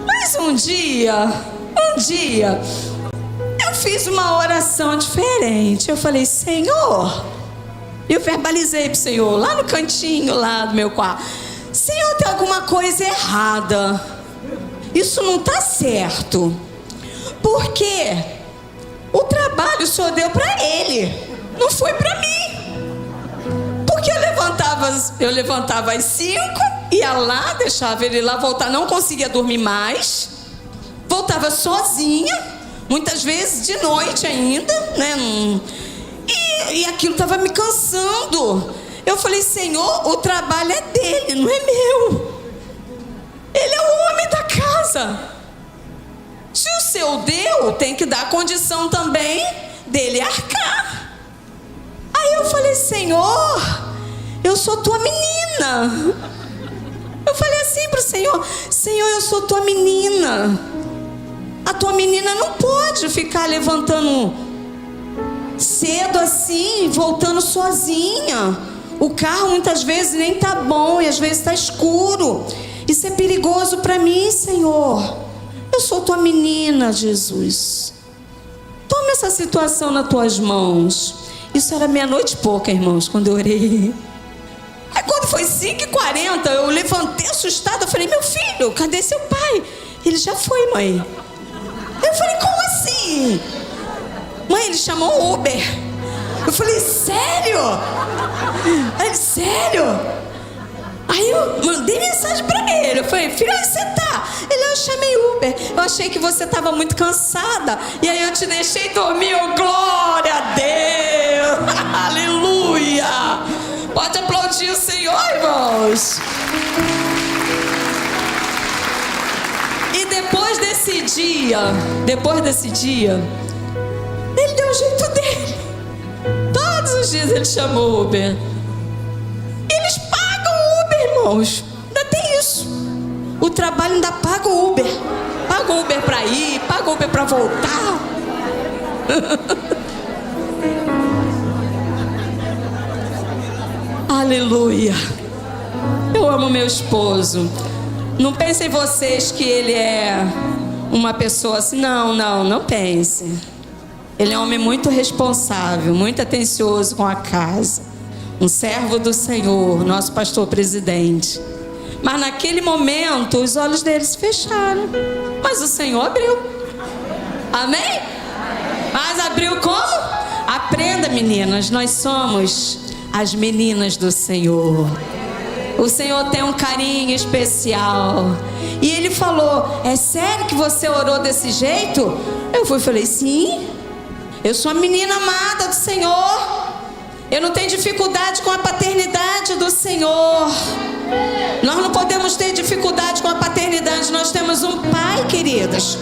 Mas um dia eu fiz uma oração diferente. Eu falei, Senhor, eu verbalizei para o Senhor lá no cantinho lá do meu quarto, Senhor, tem alguma coisa errada, isso não está certo, porque o trabalho o Senhor deu para ele, não foi para mim. Porque eu levantava às 5, ia lá, deixava ele lá, voltar, não conseguia dormir mais, voltava sozinha, muitas vezes de noite ainda, né? E aquilo estava me cansando. Eu falei, Senhor, o trabalho é dele, não é meu. Ele é o homem da casa. Se o seu deu, tem que dar condição também dele arcar. Aí eu falei, Senhor, eu sou tua menina. Eu falei assim para o Senhor, Senhor, eu sou tua menina. A tua menina não pode ficar levantando cedo assim, voltando sozinha. O carro muitas vezes nem tá bom e às vezes tá escuro. Isso é perigoso para mim, Senhor. Eu sou tua menina, Jesus. Toma essa situação nas tuas mãos. Isso era meia-noite e pouca, irmãos, quando eu orei. Aí quando foi 5h40, eu levantei assustada. Eu falei, meu filho, cadê seu pai? Ele já foi, mãe. Eu falei, como assim? Mãe, ele chamou o Uber. Eu falei, sério? Aí, sério? Aí eu mandei mensagem pra ele. Eu falei, filho, onde você tá? Ele, eu chamei Uber. Eu achei que você tava muito cansada. E aí eu te deixei dormir. Oh, glória a Deus. Aleluia. Pode aplaudir o Senhor, irmãos. E depois desse dia, ele deu o jeito dele. Todos os dias ele chamou Uber. Eles pagam Uber, irmãos. Ainda tem isso. O trabalho ainda paga o Uber. Paga o Uber pra ir, paga o Uber pra voltar. Aleluia. Eu amo meu esposo. Não pensem vocês que ele é uma pessoa assim. Não pense. Ele é um homem muito responsável, muito atencioso com a casa. Um servo do Senhor, nosso pastor presidente. Mas naquele momento, os olhos dele se fecharam. Mas o Senhor abriu. Amém? Mas abriu como? Aprenda, meninas, nós somos as meninas do Senhor. O Senhor tem um carinho especial. E ele falou, é sério que você orou desse jeito? Eu falei, sim. Eu sou a menina amada do Senhor. Eu não tenho dificuldade com a paternidade do Senhor. Nós não podemos ter dificuldade com a paternidade. Nós temos um pai, queridas,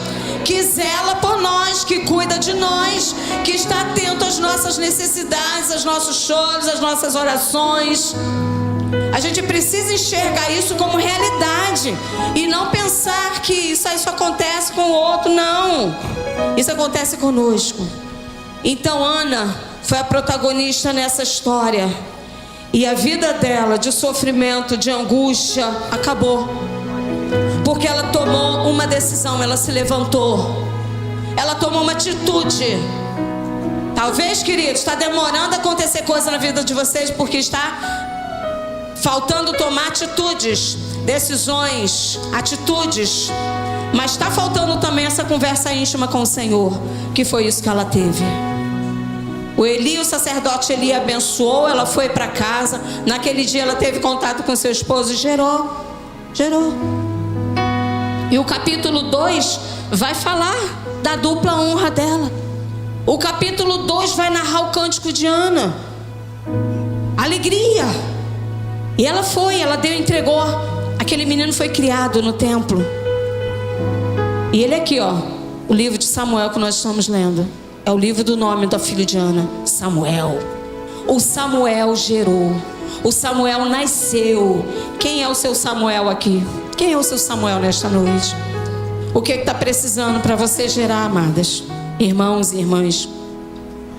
que zela por nós, que cuida de nós, que está atento às nossas necessidades, aos nossos choros, às nossas orações. A gente precisa enxergar isso como realidade e não pensar que isso acontece com o outro. Não, isso acontece conosco. Então Ana foi a protagonista nessa história. E a vida dela de sofrimento, de angústia, acabou. Porque ela tomou uma decisão, ela se levantou. Ela tomou uma atitude. Talvez, queridos, está demorando a acontecer coisa na vida de vocês porque está faltando tomar atitudes, decisões, atitudes. Mas está faltando também essa conversa íntima com o Senhor, que foi isso que ela teve. O Eli, o sacerdote Eli, abençoou, ela foi para casa. Naquele dia ela teve contato com seu esposo e gerou. E o capítulo 2 vai falar da dupla honra dela. O capítulo 2 vai narrar o cântico de Ana. Alegria. E ela foi, ela deu, entregou. Aquele menino foi criado no templo. E ele aqui, ó, o livro de Samuel que nós estamos lendo. É o livro do nome da filha de Ana, Samuel. O Samuel gerou. O Samuel nasceu. Quem é o seu Samuel aqui? Quem é o seu Samuel nesta noite? O que está precisando para você gerar, amadas? Irmãos e irmãs.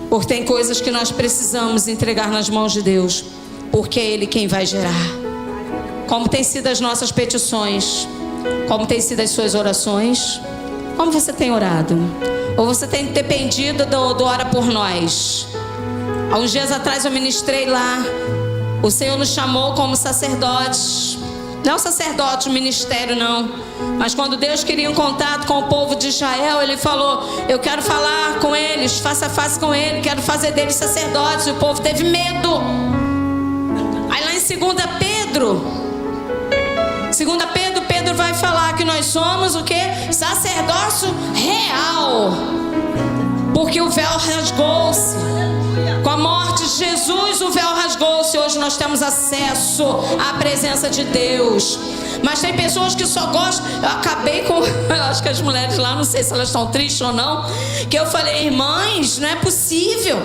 Porque tem coisas que nós precisamos entregar nas mãos de Deus. Porque é Ele quem vai gerar. Como tem sido as nossas petições? Como tem sido as suas orações? Como você tem orado? Ou você tem dependido do Ora por Nós? Há uns dias atrás eu ministrei lá. O Senhor nos chamou como sacerdotes. Não sacerdote, ministério não. Mas quando Deus queria um contato com o povo de Israel, Ele falou, eu quero falar com eles, face a face com eles, quero fazer deles sacerdotes. E o povo teve medo. Aí lá em 2 Pedro, Pedro vai falar que nós somos o quê? Sacerdócio real. Porque o véu rasgou-se. Com a morte de Jesus, o véu rasgou-se. Hoje nós temos acesso à presença de Deus. Mas tem pessoas que só gostam. Eu acabei com, eu acho que as mulheres lá, não sei se elas estão tristes ou não, que eu falei, irmãs, não é possível.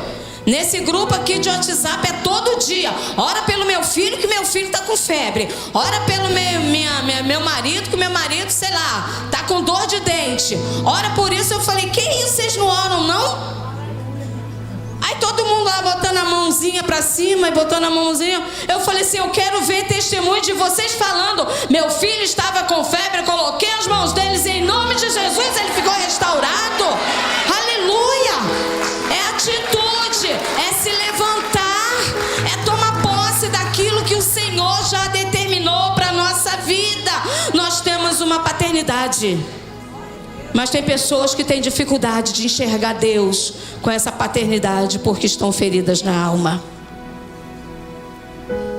Nesse grupo aqui de WhatsApp é todo dia. Ora pelo meu filho, que meu filho está com febre. Ora pelo meu marido, que meu marido, sei lá, está com dor de dente. Ora por isso. Eu falei, que isso, vocês não oram não? Aí todo mundo lá botando a mãozinha para cima e botando a mãozinha. Eu falei assim, eu quero ver testemunho de vocês falando, meu filho estava com febre, eu coloquei as mãos deles e em nome de Jesus ele ficou restaurado. Aleluia. É atitude, é se levantar, é tomar posse daquilo que o Senhor já determinou para a nossa vida. Nós temos uma paternidade. Mas tem pessoas que têm dificuldade de enxergar Deus com essa paternidade porque estão feridas na alma.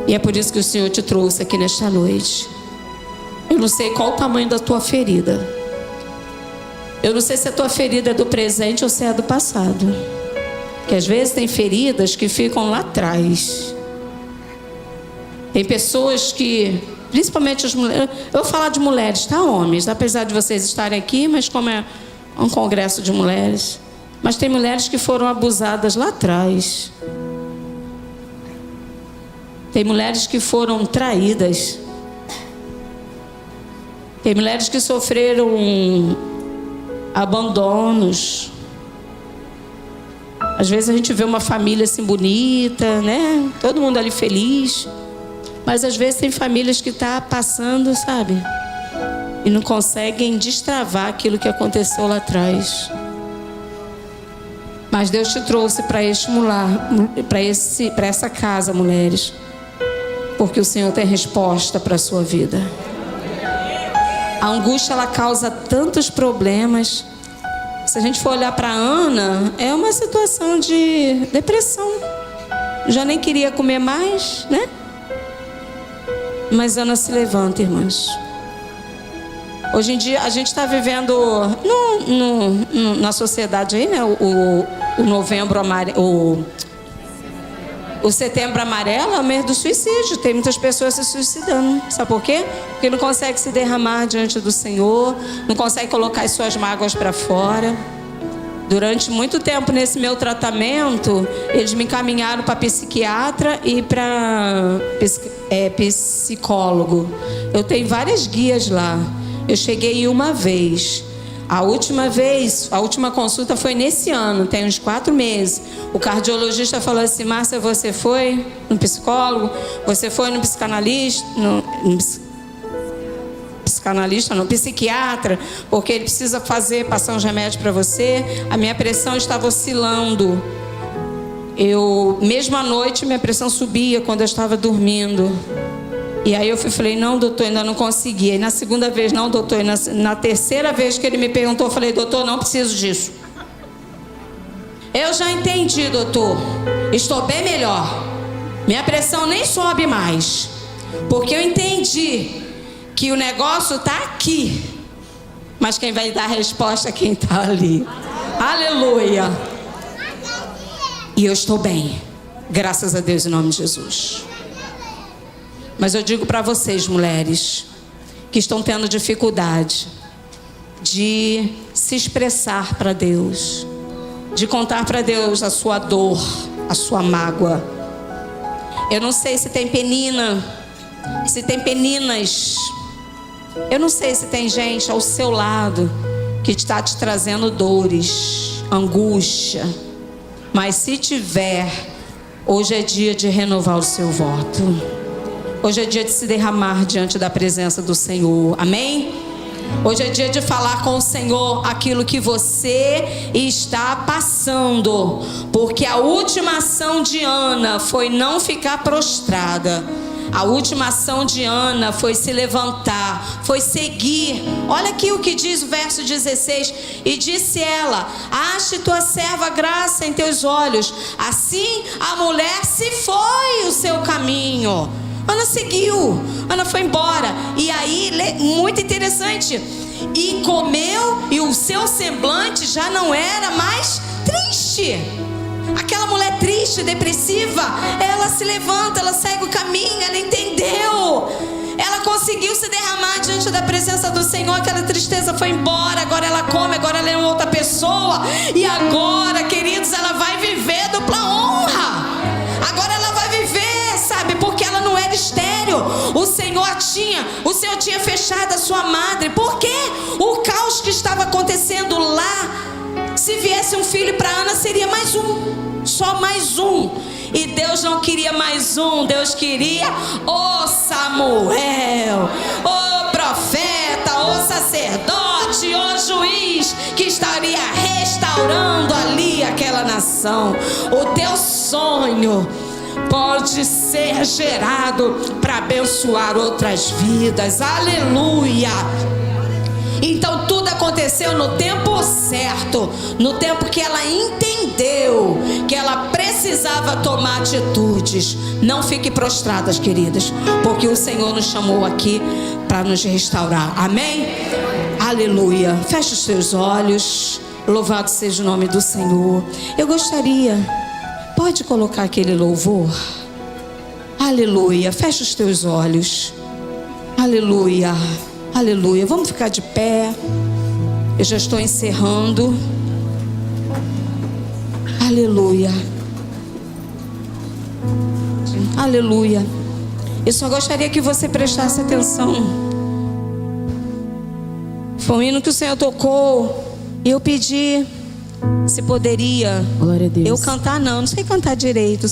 E é por isso que o Senhor te trouxe aqui nesta noite. Eu não sei qual o tamanho da tua ferida. Eu não sei se a tua ferida é do presente ou se é do passado. Porque às vezes tem feridas que ficam lá atrás. Tem pessoas que, principalmente as mulheres, eu vou falar de mulheres, tá, homens? Apesar de vocês estarem aqui, mas como é um congresso de mulheres. Mas tem mulheres que foram abusadas lá atrás. Tem mulheres que foram traídas. Tem mulheres que sofreram abandonos. Às vezes a gente vê uma família assim bonita, né? Todo mundo ali feliz. Mas às vezes tem famílias que estão passando, sabe? E não conseguem destravar aquilo que aconteceu lá atrás. Mas Deus te trouxe para estimular, para essa casa, mulheres. Porque o Senhor tem resposta para a sua vida. A angústia, ela causa tantos problemas. Se a gente for olhar para Ana, é uma situação de depressão. Já nem queria comer mais, né? Mas Ana se levanta, irmãos. Hoje em dia a gente está vivendo na sociedade aí, né? O novembro amarelo, o setembro amarelo é o mês do suicídio. Tem muitas pessoas se suicidando. Sabe por quê? Porque não consegue se derramar diante do Senhor, não consegue colocar as suas mágoas para fora. Durante muito tempo nesse meu tratamento, eles me encaminharam para psiquiatra e para psicólogo. Eu tenho várias guias lá. Eu cheguei uma vez. A última consulta foi nesse ano, tem uns 4 meses. O cardiologista falou assim: Márcia, você foi no psicólogo? Você foi no psicanalista? No psiquiatra? Porque ele precisa passar uns remédios para você. A minha pressão estava oscilando. Mesmo à noite, minha pressão subia quando eu estava dormindo. E aí eu falei: não, doutor, ainda não consegui. E na segunda vez: não, doutor. E na terceira vez que ele me perguntou, eu falei: doutor, não preciso disso. Eu já entendi, doutor. Estou bem melhor. Minha pressão nem sobe mais. Porque eu entendi que o negócio está aqui. Mas quem vai dar a resposta é quem está ali. Aleluia. E eu estou bem. Graças a Deus, em nome de Jesus. Mas eu digo para vocês, mulheres, que estão tendo dificuldade de se expressar para Deus, de contar para Deus a sua dor, a sua mágoa. Eu não sei se tem penina, se tem peninas. Eu não sei se tem gente ao seu lado que está te trazendo dores, angústia. Mas se tiver, hoje é dia de renovar o seu voto. Hoje é dia de se derramar diante da presença do Senhor. Amém? Hoje é dia de falar com o Senhor aquilo que você está passando. Porque a última ação de Ana foi não ficar prostrada. A última ação de Ana foi se levantar, foi seguir. Olha aqui o que diz o verso 16. E disse ela: ache tua serva graça em teus olhos. Assim a mulher se foi o seu caminho. Ana seguiu, Ana foi embora. E aí, muito interessante, e comeu, e o seu semblante já não era mais triste. Aquela mulher triste, depressiva, ela se levanta, ela segue o caminho, ela entendeu. Ela conseguiu se derramar diante da presença do Senhor. Aquela tristeza foi embora. Agora ela come, agora ela é uma outra pessoa. E agora, queridos, ela vai viver dupla honra. Agora ela vai viver, sabe, porque ela não era estéril. O Senhor tinha fechado a sua madre. Por quê? O caos que estava acontecendo lá, se viesse um filho para Ana, seria mais um, só mais um. E Deus não queria mais um, Deus queria o Samuel, o profeta, o sacerdote, o juiz, que estaria restaurando ali aquela nação. O teu sonho pode ser gerado para abençoar outras vidas. Aleluia. Então tudo acontece aconteceu no tempo certo, no tempo que ela entendeu que ela precisava tomar atitudes. Não fique prostradas, queridas, porque o Senhor nos chamou aqui para nos restaurar. Amém? Aleluia. Feche os seus olhos. Louvado seja o nome do Senhor. Eu gostaria, pode colocar aquele louvor? Aleluia. Feche os teus olhos. Aleluia. Aleluia. Vamos ficar de pé. Eu já estou encerrando. Aleluia. Aleluia. Eu só gostaria que você prestasse atenção. Foi um hino que o Senhor tocou. E eu pedi se poderia. Glória a Deus. Eu cantar, não sei cantar direito.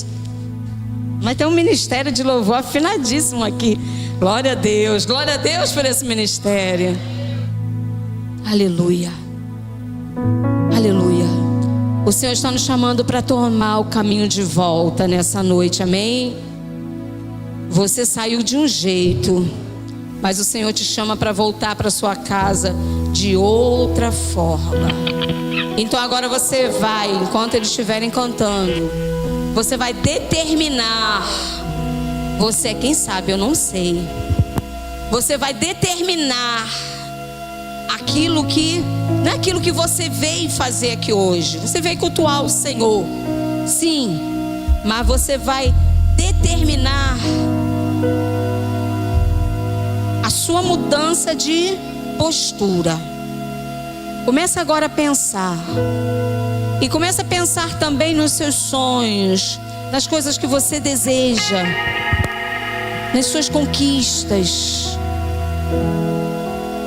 Mas tem um ministério de louvor afinadíssimo aqui. Glória a Deus por esse ministério. Aleluia. Aleluia. O Senhor está nos chamando para tomar o caminho de volta nessa noite, amém? Você saiu de um jeito, mas o Senhor te chama para voltar para sua casa de outra forma. Então agora você vai, enquanto eles estiverem cantando, você vai determinar. Você é quem sabe, eu não sei. Você vai determinar aquilo que, não é aquilo que você veio fazer aqui hoje. Você veio cultuar o Senhor, sim, mas você vai determinar a sua mudança de postura. Começa agora a pensar. E começa a pensar também nos seus sonhos, nas coisas que você deseja, nas suas conquistas.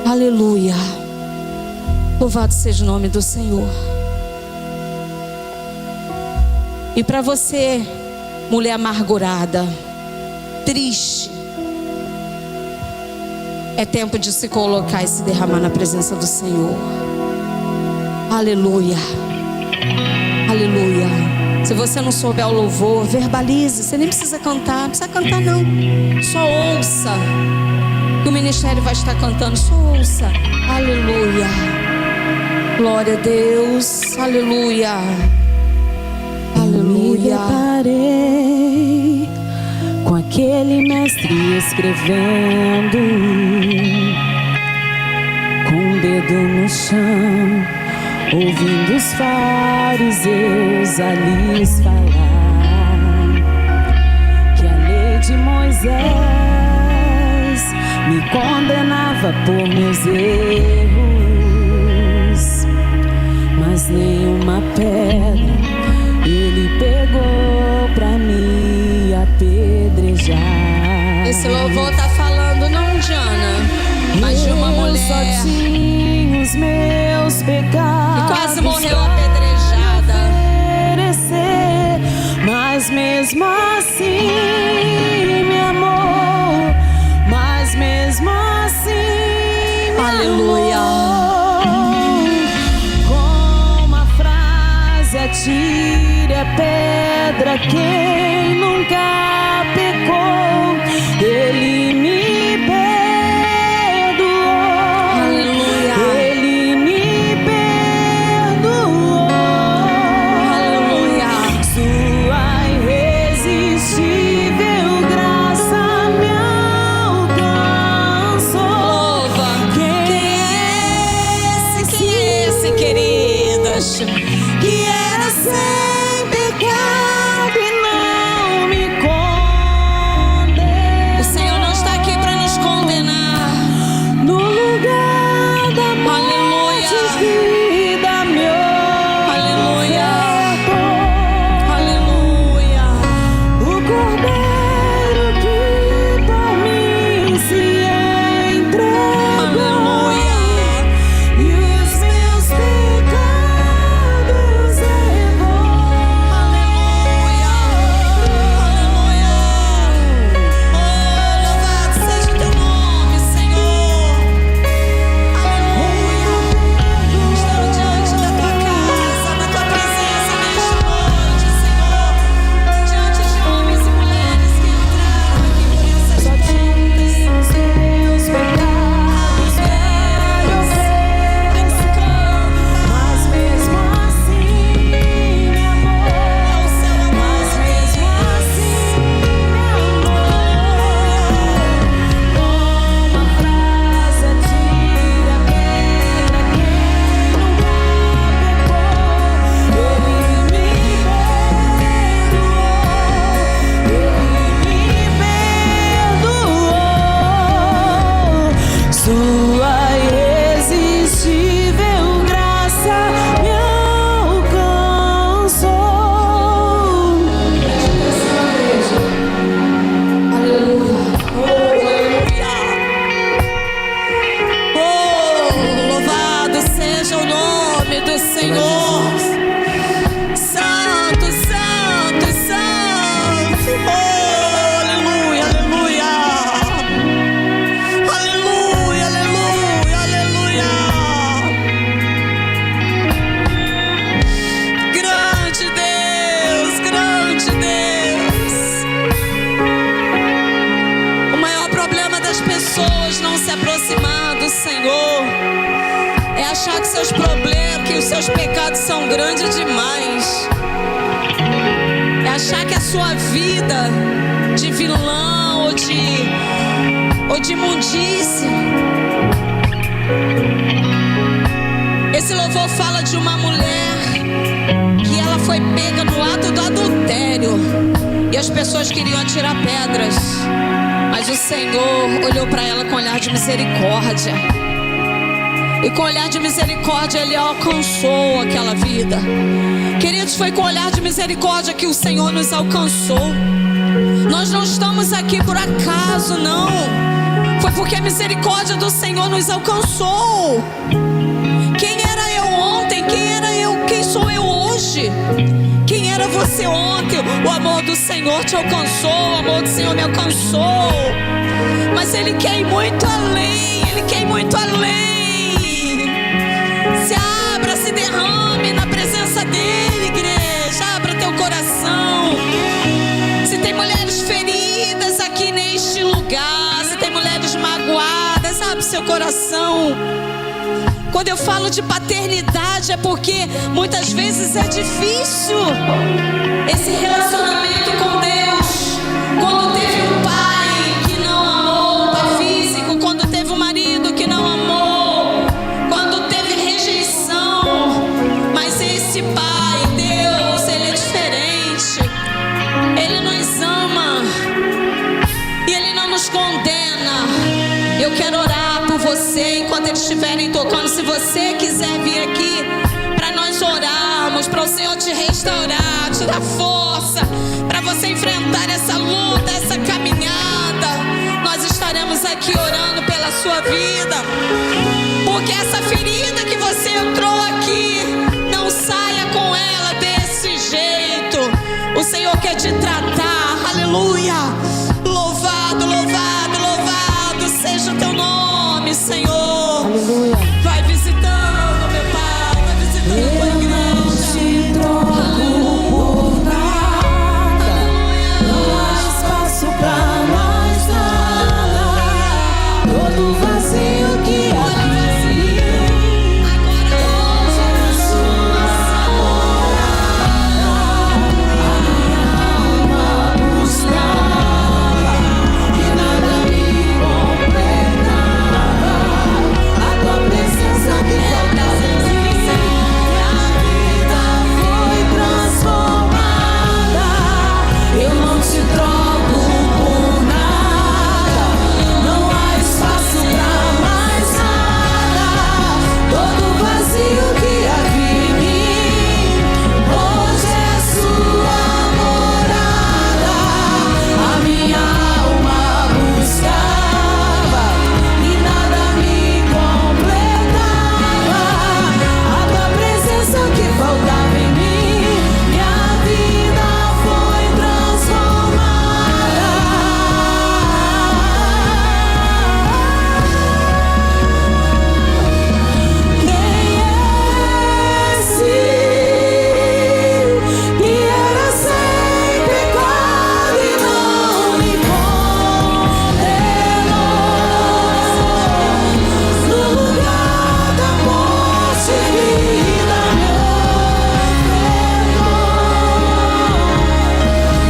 Aleluia. Louvado seja o nome do Senhor. E para você, mulher amargurada, triste, é tempo de se colocar e se derramar na presença do Senhor. Aleluia. Aleluia. Se você não souber o louvor, verbalize. Você nem precisa cantar. Não precisa cantar não. Só ouça. Que o ministério vai estar cantando. Só ouça. Aleluia. Glória a Deus. Aleluia. Aleluia. Parei com aquele mestre escrevendo, com o dedo no chão, ouvindo os fariseus a lhes falar que a lei de Moisés me condenava por meus erros, mas nenhuma pedra ele pegou pra me apedrejar. Esse louvor tá falando não de Ana, mas de uma mulher só tinha os meus pecados que quase morreu apedrejada. Mas mesmo assim me amou. Mas mesmo assim me Aleluia. amou. Com a frase atire a pedra quem nunca pecou, ele me que era sem pecado e não me condenou. seus problemas, que os seus pecados são grandes demais. É achar que a sua vida de vilão ou de imundícia. Esse louvor fala de uma mulher que ela foi pega no ato do adultério e as pessoas queriam atirar pedras, mas o Senhor olhou para ela com olhar de misericórdia, e com olhar de misericórdia Ele alcançou aquela vida. Queridos, foi com olhar de misericórdia que o Senhor nos alcançou. Nós não estamos aqui por acaso, não. Foi porque a misericórdia do Senhor nos alcançou. Quem era eu ontem? Quem era eu? Quem sou eu hoje? Quem era você ontem? O amor do Senhor te alcançou, o amor do Senhor me alcançou. Mas Ele quer ir muito além, Ele quer ir muito além. Se abra, se derrame na presença dEle, igreja. Abra teu coração. Se tem mulheres feridas aqui neste lugar, se tem mulheres magoadas, abre seu coração. Quando eu falo de paternidade é porque muitas vezes é difícil esse relacionamento com Deus. Quando teve um pai que não amou, um pai físico, quando teve um marido que não amou, quando teve rejeição. Mas esse pai, Deus, Ele é diferente. Ele nos ama e Ele não nos condena. Eu quero orar por você enquanto eles estiverem tocando. Se você quiser vir aqui para nós orarmos, para o Senhor te restaurar, te dar força, para você enfrentar essa luta, essa caminhada, nós estaremos aqui orando pela sua vida. Porque essa ferida que você entrou aqui, não saia com ela desse jeito. O Senhor quer te tratar. Aleluia. Louvado, louvado, louvado seja o teu nome, Senhor. Aleluia. Vai visitando, meu Pai, vai visitando a tua igreja. Te troco por nada, não há espaço pra mais nada. Todo vazio que há em mim, hoje é sua morada. A minha alma buscava e nada me completava. A tua presença que faltava em mim, minha vida foi transformada. Eu não te troco por nada, não há espaço pra mais nada. Todo vazio que havia em mim, hoje é sua morada. A minha alma buscava e nada me completava. A tua presença que faltava em mim, minha vida foi transformada. Quem é esse que era sem pecado e não me condenou? No lugar da morte, vida me ofertou.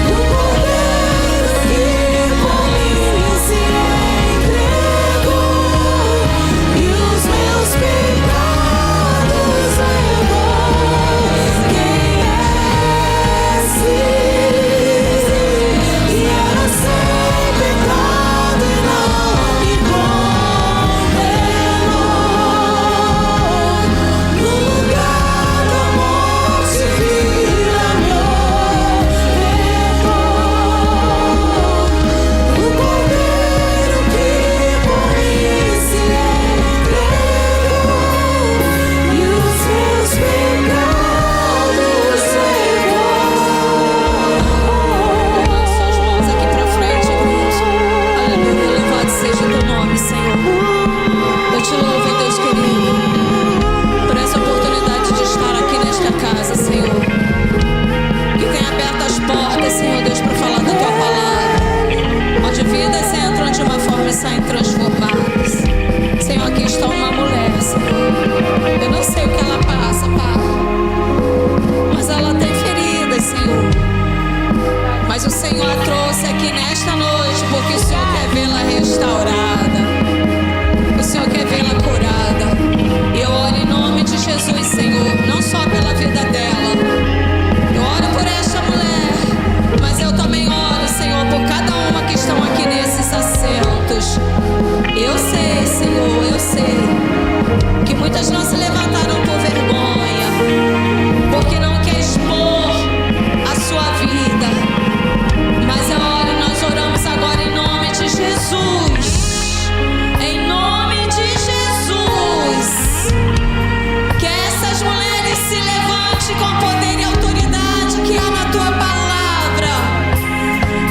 O Cordeiro que por mim se entregou e os meus pecados levou. Quem é esse que era sem pecado e não me condenou? No lugar da morte, vida me ofertou. O Cordeiro que por mim se entregou e os meus pecados Levante suas mãos aqui pra frente, igreja. Aleluia, louvado seja o teu nome, Senhor. Eu te louvo, Deus querido, por essa oportunidade de estar aqui nesta casa, Senhor. Que tenha aberto as portas, Senhor Deus, para falar da tua palavra, onde vidas entram de uma forma e saem transformadas. Senhor, aqui está uma mulher, Senhor. Eu não sei o restaurada. O Senhor quer vê-la curada. E eu oro em nome de Jesus, Senhor, não só pela vida dela. Eu oro por esta mulher, mas eu também oro, Senhor, por cada uma que estão aqui nesses assentos. Eu sei, Senhor, eu sei que muitas não se levantaram por vergonha, porque não quer expor a sua vida. Mas eu oro, nós oramos agora em nome de Jesus. Em nome de Jesus. Que essas mulheres se levantem com poder e autoridade que há na tua palavra.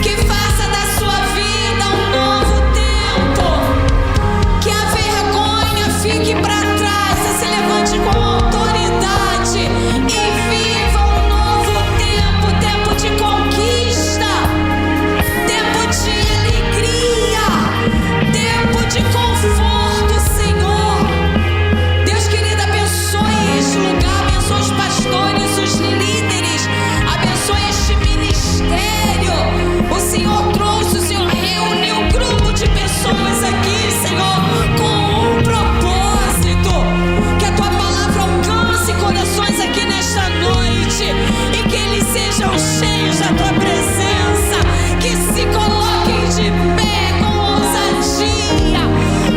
Que faça da sua vida um novo tempo. Que a vergonha fique para trás e se levante com autoridade. E viva um novo tempo. Tempo de conquista. Tempo de alegria. Tempo de conforto, Senhor. Deus querido, abençoe este lugar, abençoe os pastores, os líderes, abençoe este ministério. O Senhor trouxe, o Senhor reuniu um grupo de pessoas aqui, Senhor, com um propósito. Que a tua palavra alcance corações aqui nesta noite e que eles sejam cheios da tua presença, que se coloquem de pé com ousadia,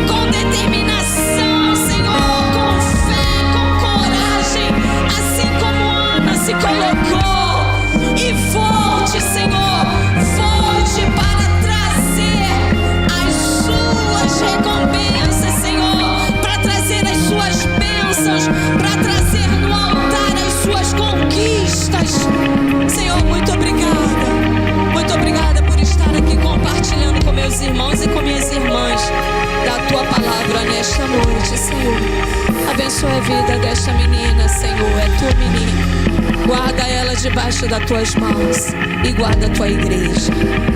com determinação, Senhor, com fé, com coragem, assim como Ana se colocou. E volte, Senhor, volte para trazer as suas recompensas, Senhor, para trazer as suas bênçãos, para trazer no altar as suas conquistas. Senhor, muito obrigada por estar aqui compartilhando com meus irmãos e com minhas irmãs da tua palavra nesta noite, Senhor. Abençoa a vida desta menina, Senhor, é tua menina. Guarda ela debaixo das tuas mãos e guarda a tua igreja,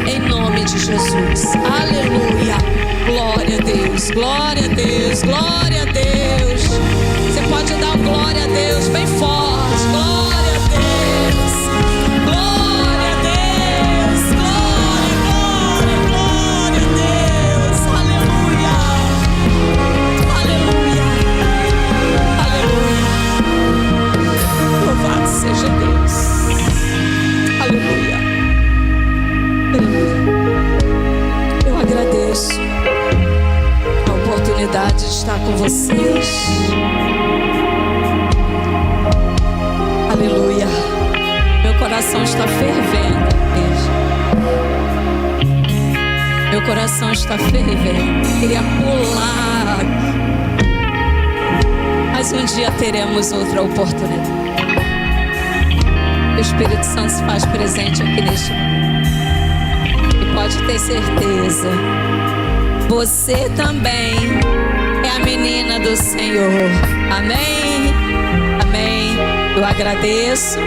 em nome de Jesus. Aleluia. Glória a Deus, glória a Deus, glória a Deus. Você pode dar um glória a Deus bem forte. Glória a Deus, glória a Deus, glória, glória, glória a Deus. Aleluia, aleluia, aleluia. Louvado seja Deus. Aleluia, aleluia. Eu agradeço a oportunidade de estar com vocês. Aleluia. Meu coração está fervendo, igreja. Meu coração está fervendo. Queria pular. Mas um dia teremos outra oportunidade. O Espírito Santo se faz presente aqui neste momento. E pode ter certeza, você também é a menina do Senhor. Amém? Amém. Eu agradeço.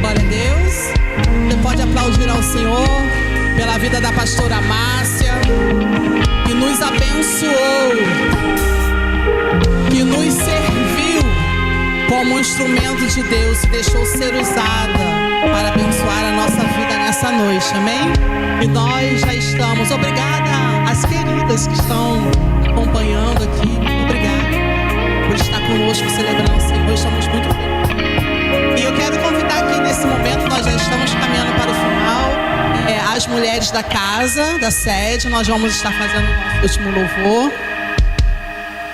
Glória a Deus. Você pode aplaudir ao Senhor pela vida da pastora Márcia, que nos abençoou, que nos serviu como um instrumento de Deus e deixou ser usada para abençoar a nossa vida nessa noite, amém? E nós já estamos, obrigada às queridas que estão acompanhando aqui, muito obrigada por estar conosco celebrando o Senhor, estamos muito felizes. E eu quero convidar aqui nesse momento, nós já estamos caminhando para o final, as mulheres da casa, da sede, nós vamos estar fazendo o nosso último louvor,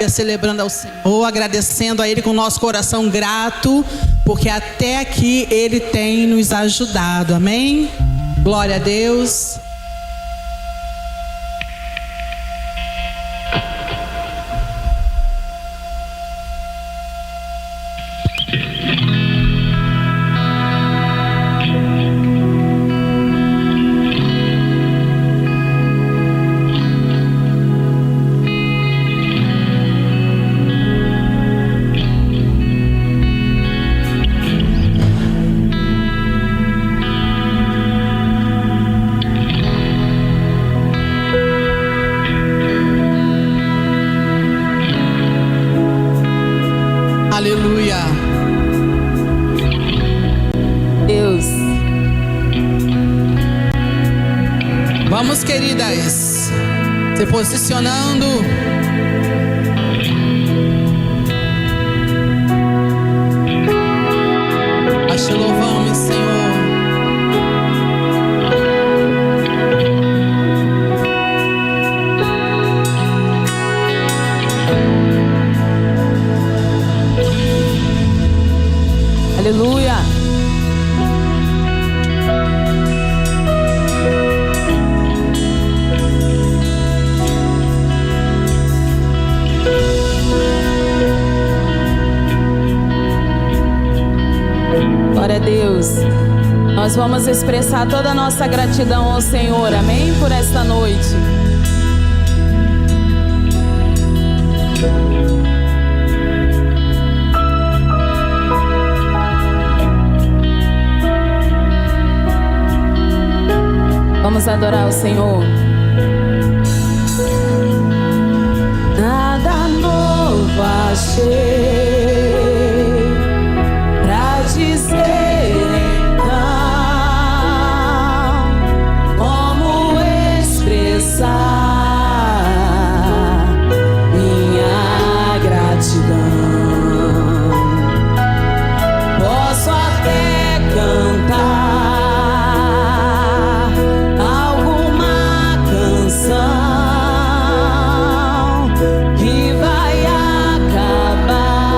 celebrando ao Senhor, agradecendo a Ele com o nosso coração grato, porque até aqui Ele tem nos ajudado, amém? Glória a Deus. Vamos, queridas, se posicionando. Nós te louvamos, Senhor. Aleluia. Glória a Deus. Nós vamos expressar toda a nossa gratidão ao Senhor, amém? Por esta noite. Vamos adorar o Senhor. Nada novo achei pra dizer, então, como expressar minha gratidão. Posso até cantar que vai acabar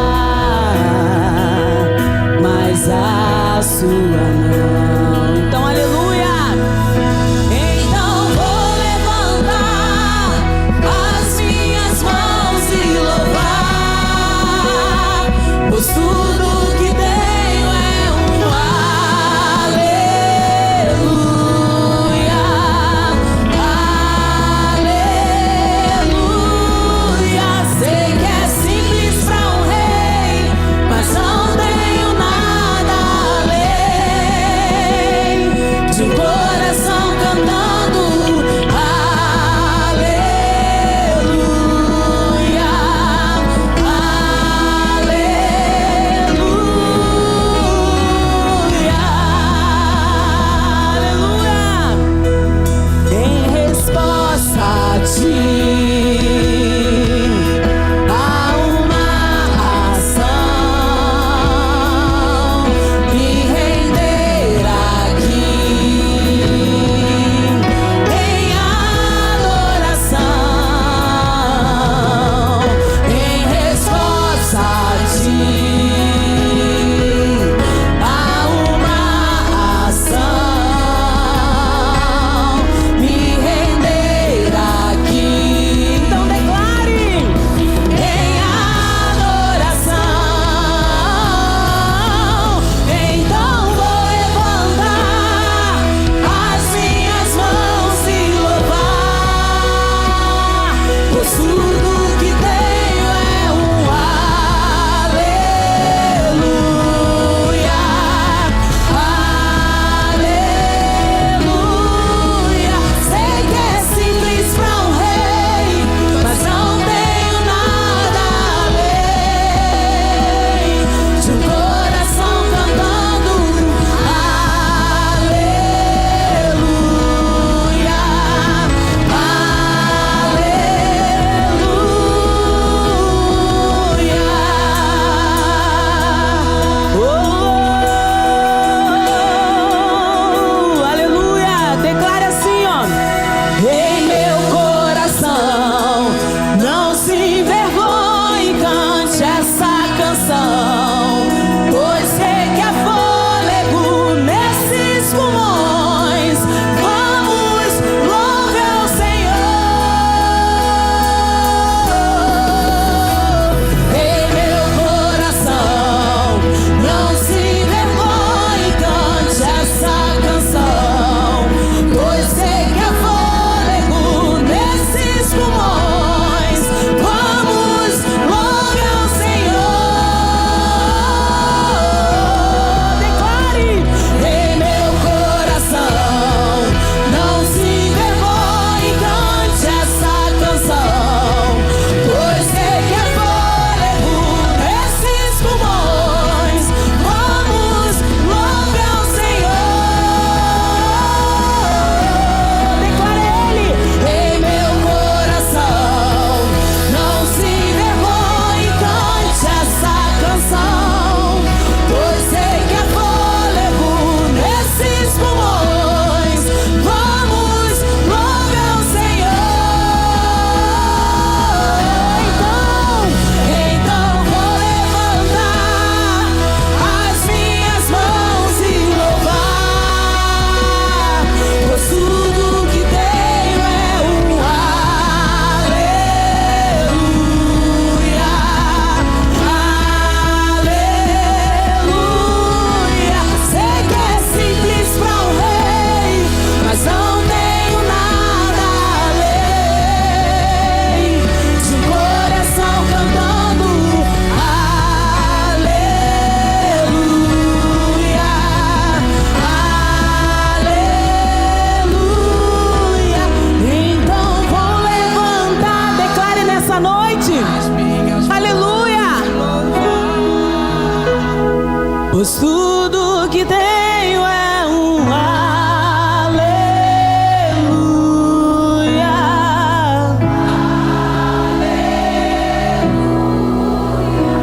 tudo que tenho é um aleluia.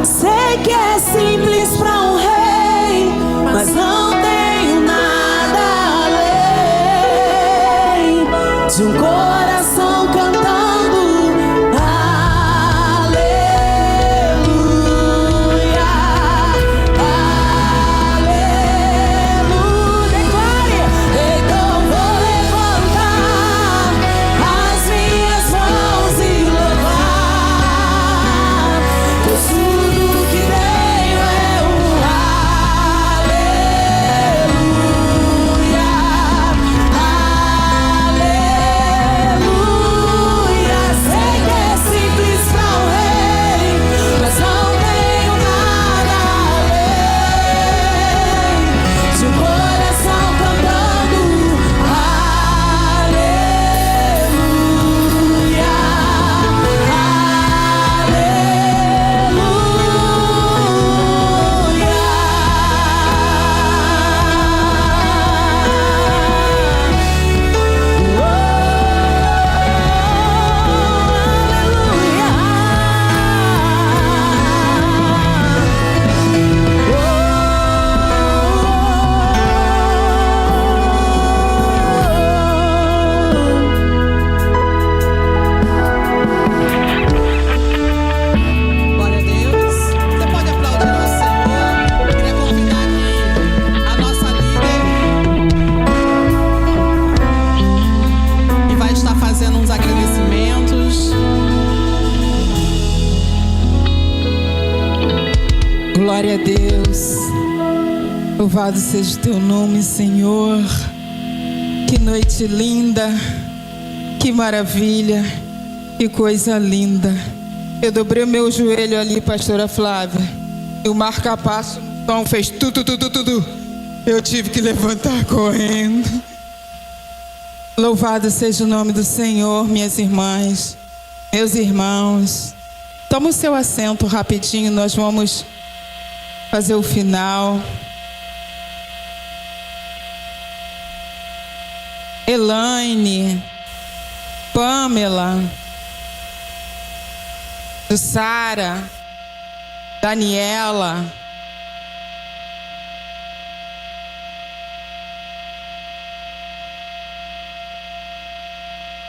Sei que é simples para um rei, mas não tenho nada além de um coração cantando Glória a Deus, louvado seja o teu nome, Senhor. Que noite linda, que maravilha, que coisa linda. Eu dobrei o meu joelho ali, pastora Flávia, e o marca-passo no som fez tudo. Eu tive que levantar correndo. Louvado seja o nome do Senhor, minhas irmãs, meus irmãos. Toma o seu assento rapidinho, nós vamos fazer o final. Elaine, Pamela, Jussara, Daniela,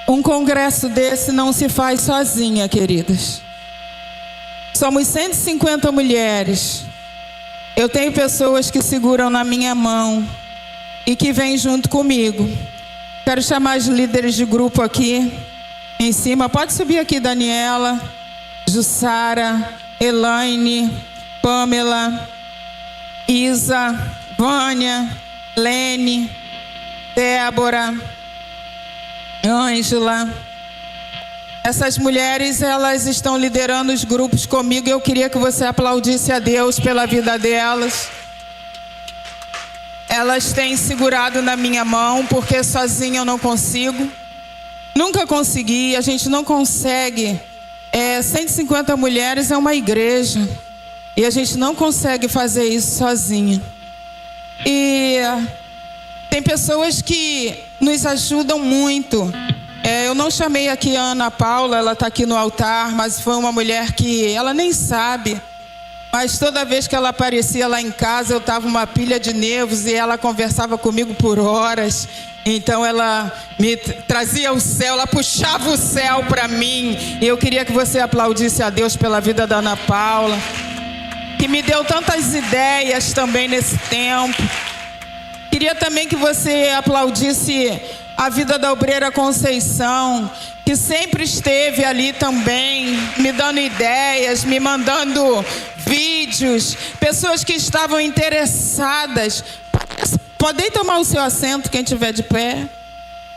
um congresso desse não se faz sozinha, queridas. Somos 150 mulheres. Eu tenho pessoas que seguram na minha mão e que vêm junto comigo. Quero chamar os líderes de grupo aqui em cima. Pode subir aqui, Daniela, Jussara, Elaine, Pamela, Isa, Vânia, Lene, Débora, Ângela. Essas mulheres, elas estão liderando os grupos comigo e eu queria que você aplaudisse a Deus pela vida delas. Elas têm segurado na minha mão, porque sozinha eu não consigo. Nunca consegui, a gente não consegue. 150 mulheres é uma igreja. E a gente não consegue fazer isso sozinha. E tem pessoas que nos ajudam muito. Eu não chamei aqui a Ana Paula, ela está aqui no altar, mas foi uma mulher que ela nem sabe. Mas toda vez que ela aparecia lá em casa, eu estava uma pilha de nervos e ela conversava comigo por horas. Então ela me trazia o céu, ela puxava o céu para mim. E eu queria que você aplaudisse a Deus pela vida da Ana Paula, que me deu tantas ideias também nesse tempo. Queria também que você aplaudisse a vida da obreira Conceição, que sempre esteve ali também, me dando ideias, me mandando vídeos, pessoas que estavam interessadas. Podem tomar o seu assento, quem estiver de pé.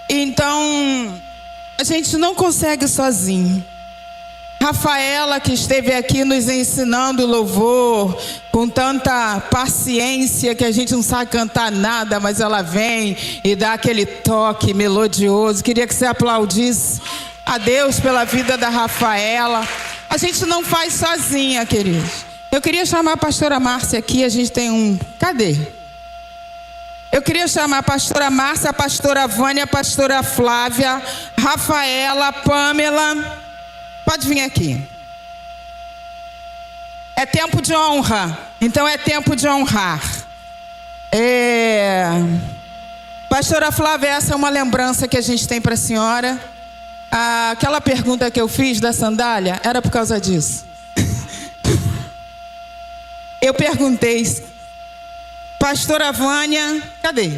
Então, a gente não consegue sozinho. Rafaela, que esteve aqui nos ensinando louvor, com tanta paciência que a gente não sabe cantar nada, mas ela vem e dá aquele toque melodioso. Queria que você aplaudisse a Deus pela vida da Rafaela. A gente não faz sozinha, queridos. Eu queria chamar a pastora Márcia aqui, a gente tem um... Cadê? Eu queria chamar a pastora Márcia, a pastora Vânia, a pastora Flávia, Rafaela, Pâmela. Pode vir aqui. É tempo de honra. Então é tempo de honrar. Pastora Flávia, essa é uma lembrança que a gente tem para a senhora. Aquela pergunta que eu fiz da sandália era por causa disso. Eu perguntei, pastora Vânia, cadê?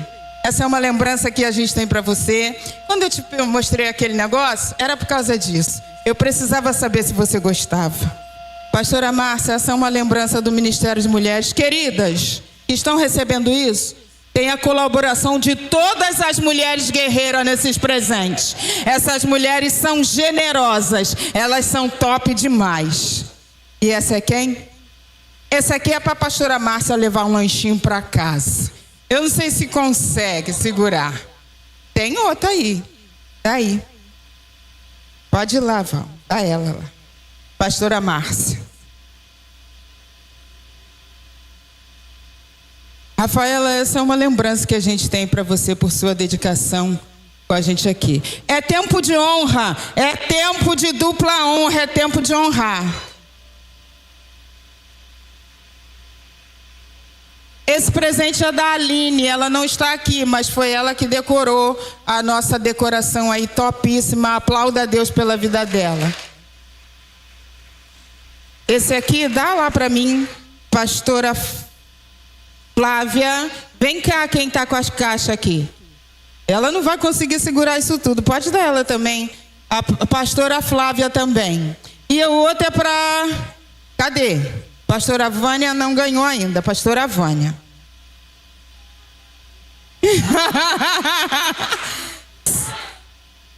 Essa é uma lembrança que a gente tem para você. Quando eu te mostrei aquele negócio, era por causa disso. Eu precisava saber se você gostava. Pastora Márcia, essa é uma lembrança do Ministério de Mulheres. Queridas, que estão recebendo isso, tem a colaboração de todas as mulheres guerreiras nesses presentes. Essas mulheres são generosas, elas são top demais. E essa é quem? Essa aqui é para a pastora Márcia levar um lanchinho para casa. Eu não sei se consegue segurar. Tem outra aí. Daí. Pode ir lá, Val. Dá ela lá. Pastora Márcia. Rafaela, essa é uma lembrança que a gente tem para você por sua dedicação com a gente aqui. É tempo de honra, é tempo de dupla honra, é tempo de honrar. Esse presente é da Aline, ela não está aqui, mas foi ela que decorou a nossa decoração aí, topíssima. Aplauda a Deus pela vida dela. Esse aqui, dá lá para mim, pastora Flávia. Vem cá, quem está com as caixas aqui. Ela não vai conseguir segurar isso tudo, pode dar ela também. A pastora Flávia também. E o outro é para... Cadê? Pastora Vânia não ganhou ainda, pastora Vânia.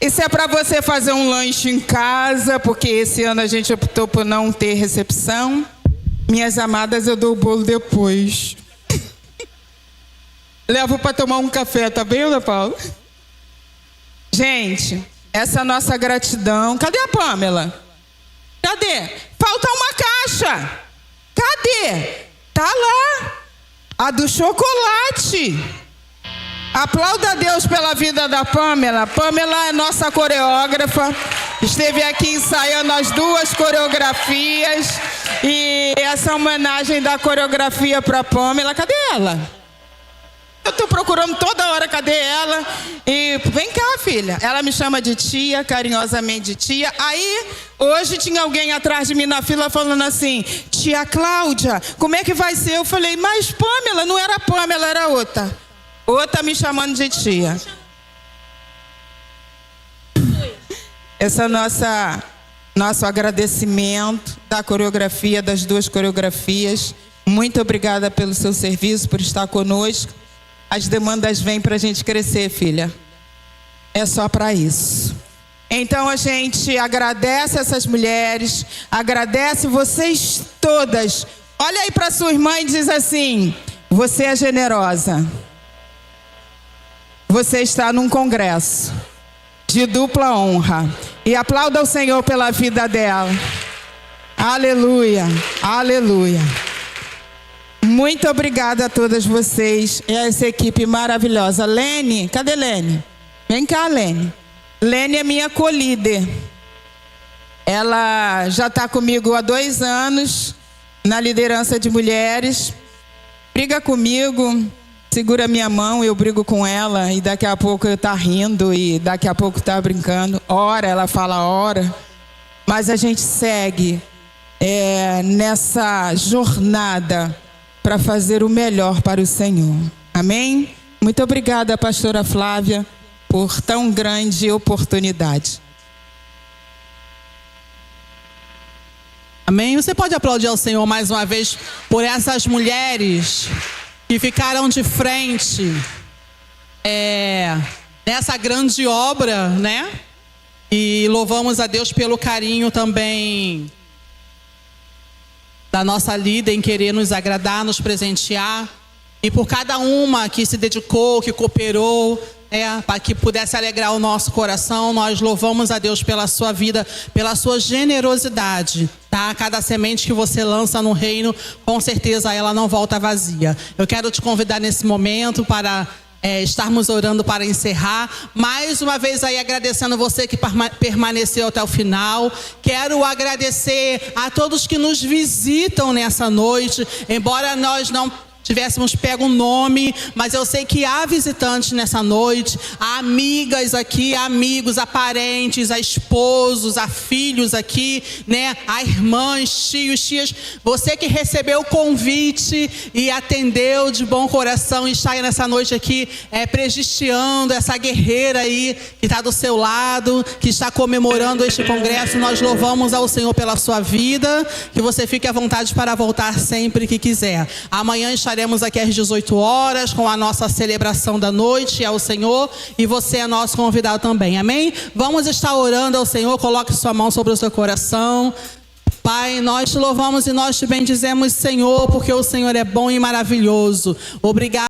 Isso é para você fazer um lanche em casa, porque esse ano a gente optou por não ter recepção. Minhas amadas, eu dou o bolo depois. Levo para tomar um café, tá bem, Ana Paula? Gente, essa é a nossa gratidão. Cadê a Pâmela? Cadê? Falta uma caixa. Cadê? Tá lá. A do chocolate. Aplauda a Deus pela vida da Pâmela. Pâmela é nossa coreógrafa. Esteve aqui ensaiando as duas coreografias. E essa homenagem da coreografia para Pâmela. Cadê ela? Eu estou procurando toda hora, cadê ela? E vem cá, filha. Ela me chama de tia, carinhosamente de tia. Aí, hoje tinha alguém atrás de mim na fila falando assim: tia Cláudia, como é que vai ser? Eu falei, mas Pâmela, não era Pâmela, era outra. Outra me chamando de tia. Esse é nosso agradecimento da coreografia, das duas coreografias. Muito obrigada pelo seu serviço, por estar conosco. As demandas vêm para a gente crescer, filha. É só para isso. Então a gente agradece essas mulheres, agradece vocês todas. Olha aí para sua irmã e diz assim: você é generosa. Você está num congresso de dupla honra. E aplauda o Senhor pela vida dela. Aleluia, aleluia. Muito obrigada a todas vocês e a essa equipe maravilhosa. Lene, cadê Lene? Vem cá, Lene. Lene é minha co-líder. Ela já está comigo há 2 anos na liderança de mulheres. Briga comigo, segura minha mão, eu brigo com ela e daqui a pouco eu tá rindo e daqui a pouco tá brincando. Ora, ela fala ora. Mas a gente segue nessa jornada para fazer o melhor para o Senhor. Amém? Muito obrigada, pastora Flávia, por tão grande oportunidade. Amém? Você pode aplaudir ao Senhor mais uma vez por essas mulheres que ficaram de frente nessa grande obra, né? E louvamos a Deus pelo carinho também da nossa líder em querer nos agradar, nos presentear. E por cada uma que se dedicou, que cooperou, para que pudesse alegrar o nosso coração, nós louvamos a Deus pela sua vida, pela sua generosidade, tá? Cada semente que você lança no reino, com certeza ela não volta vazia. Eu quero te convidar nesse momento para estarmos orando para encerrar. Mais uma vez aí agradecendo você que permaneceu até o final. Quero agradecer a todos que nos visitam nessa noite, embora nós não tivéssemos pego um nome, mas eu sei que há visitantes nessa noite, há amigas aqui, há amigos, há parentes, há esposos, há filhos aqui, né? Há irmãs, tios, tias. Você que recebeu o convite e atendeu de bom coração e está aí nessa noite aqui, prestigiando essa guerreira aí que está do seu lado, que está comemorando este congresso. Nós louvamos ao Senhor pela sua vida, que você fique à vontade para voltar sempre que quiser. Amanhã estaremos aqui às 18 horas com a nossa celebração da noite ao Senhor, e você é nosso convidado também, amém? Vamos estar orando ao Senhor. Coloque sua mão sobre o seu coração. Pai, nós te louvamos e nós te bendizemos, Senhor, porque o Senhor é bom e maravilhoso. Obrigado.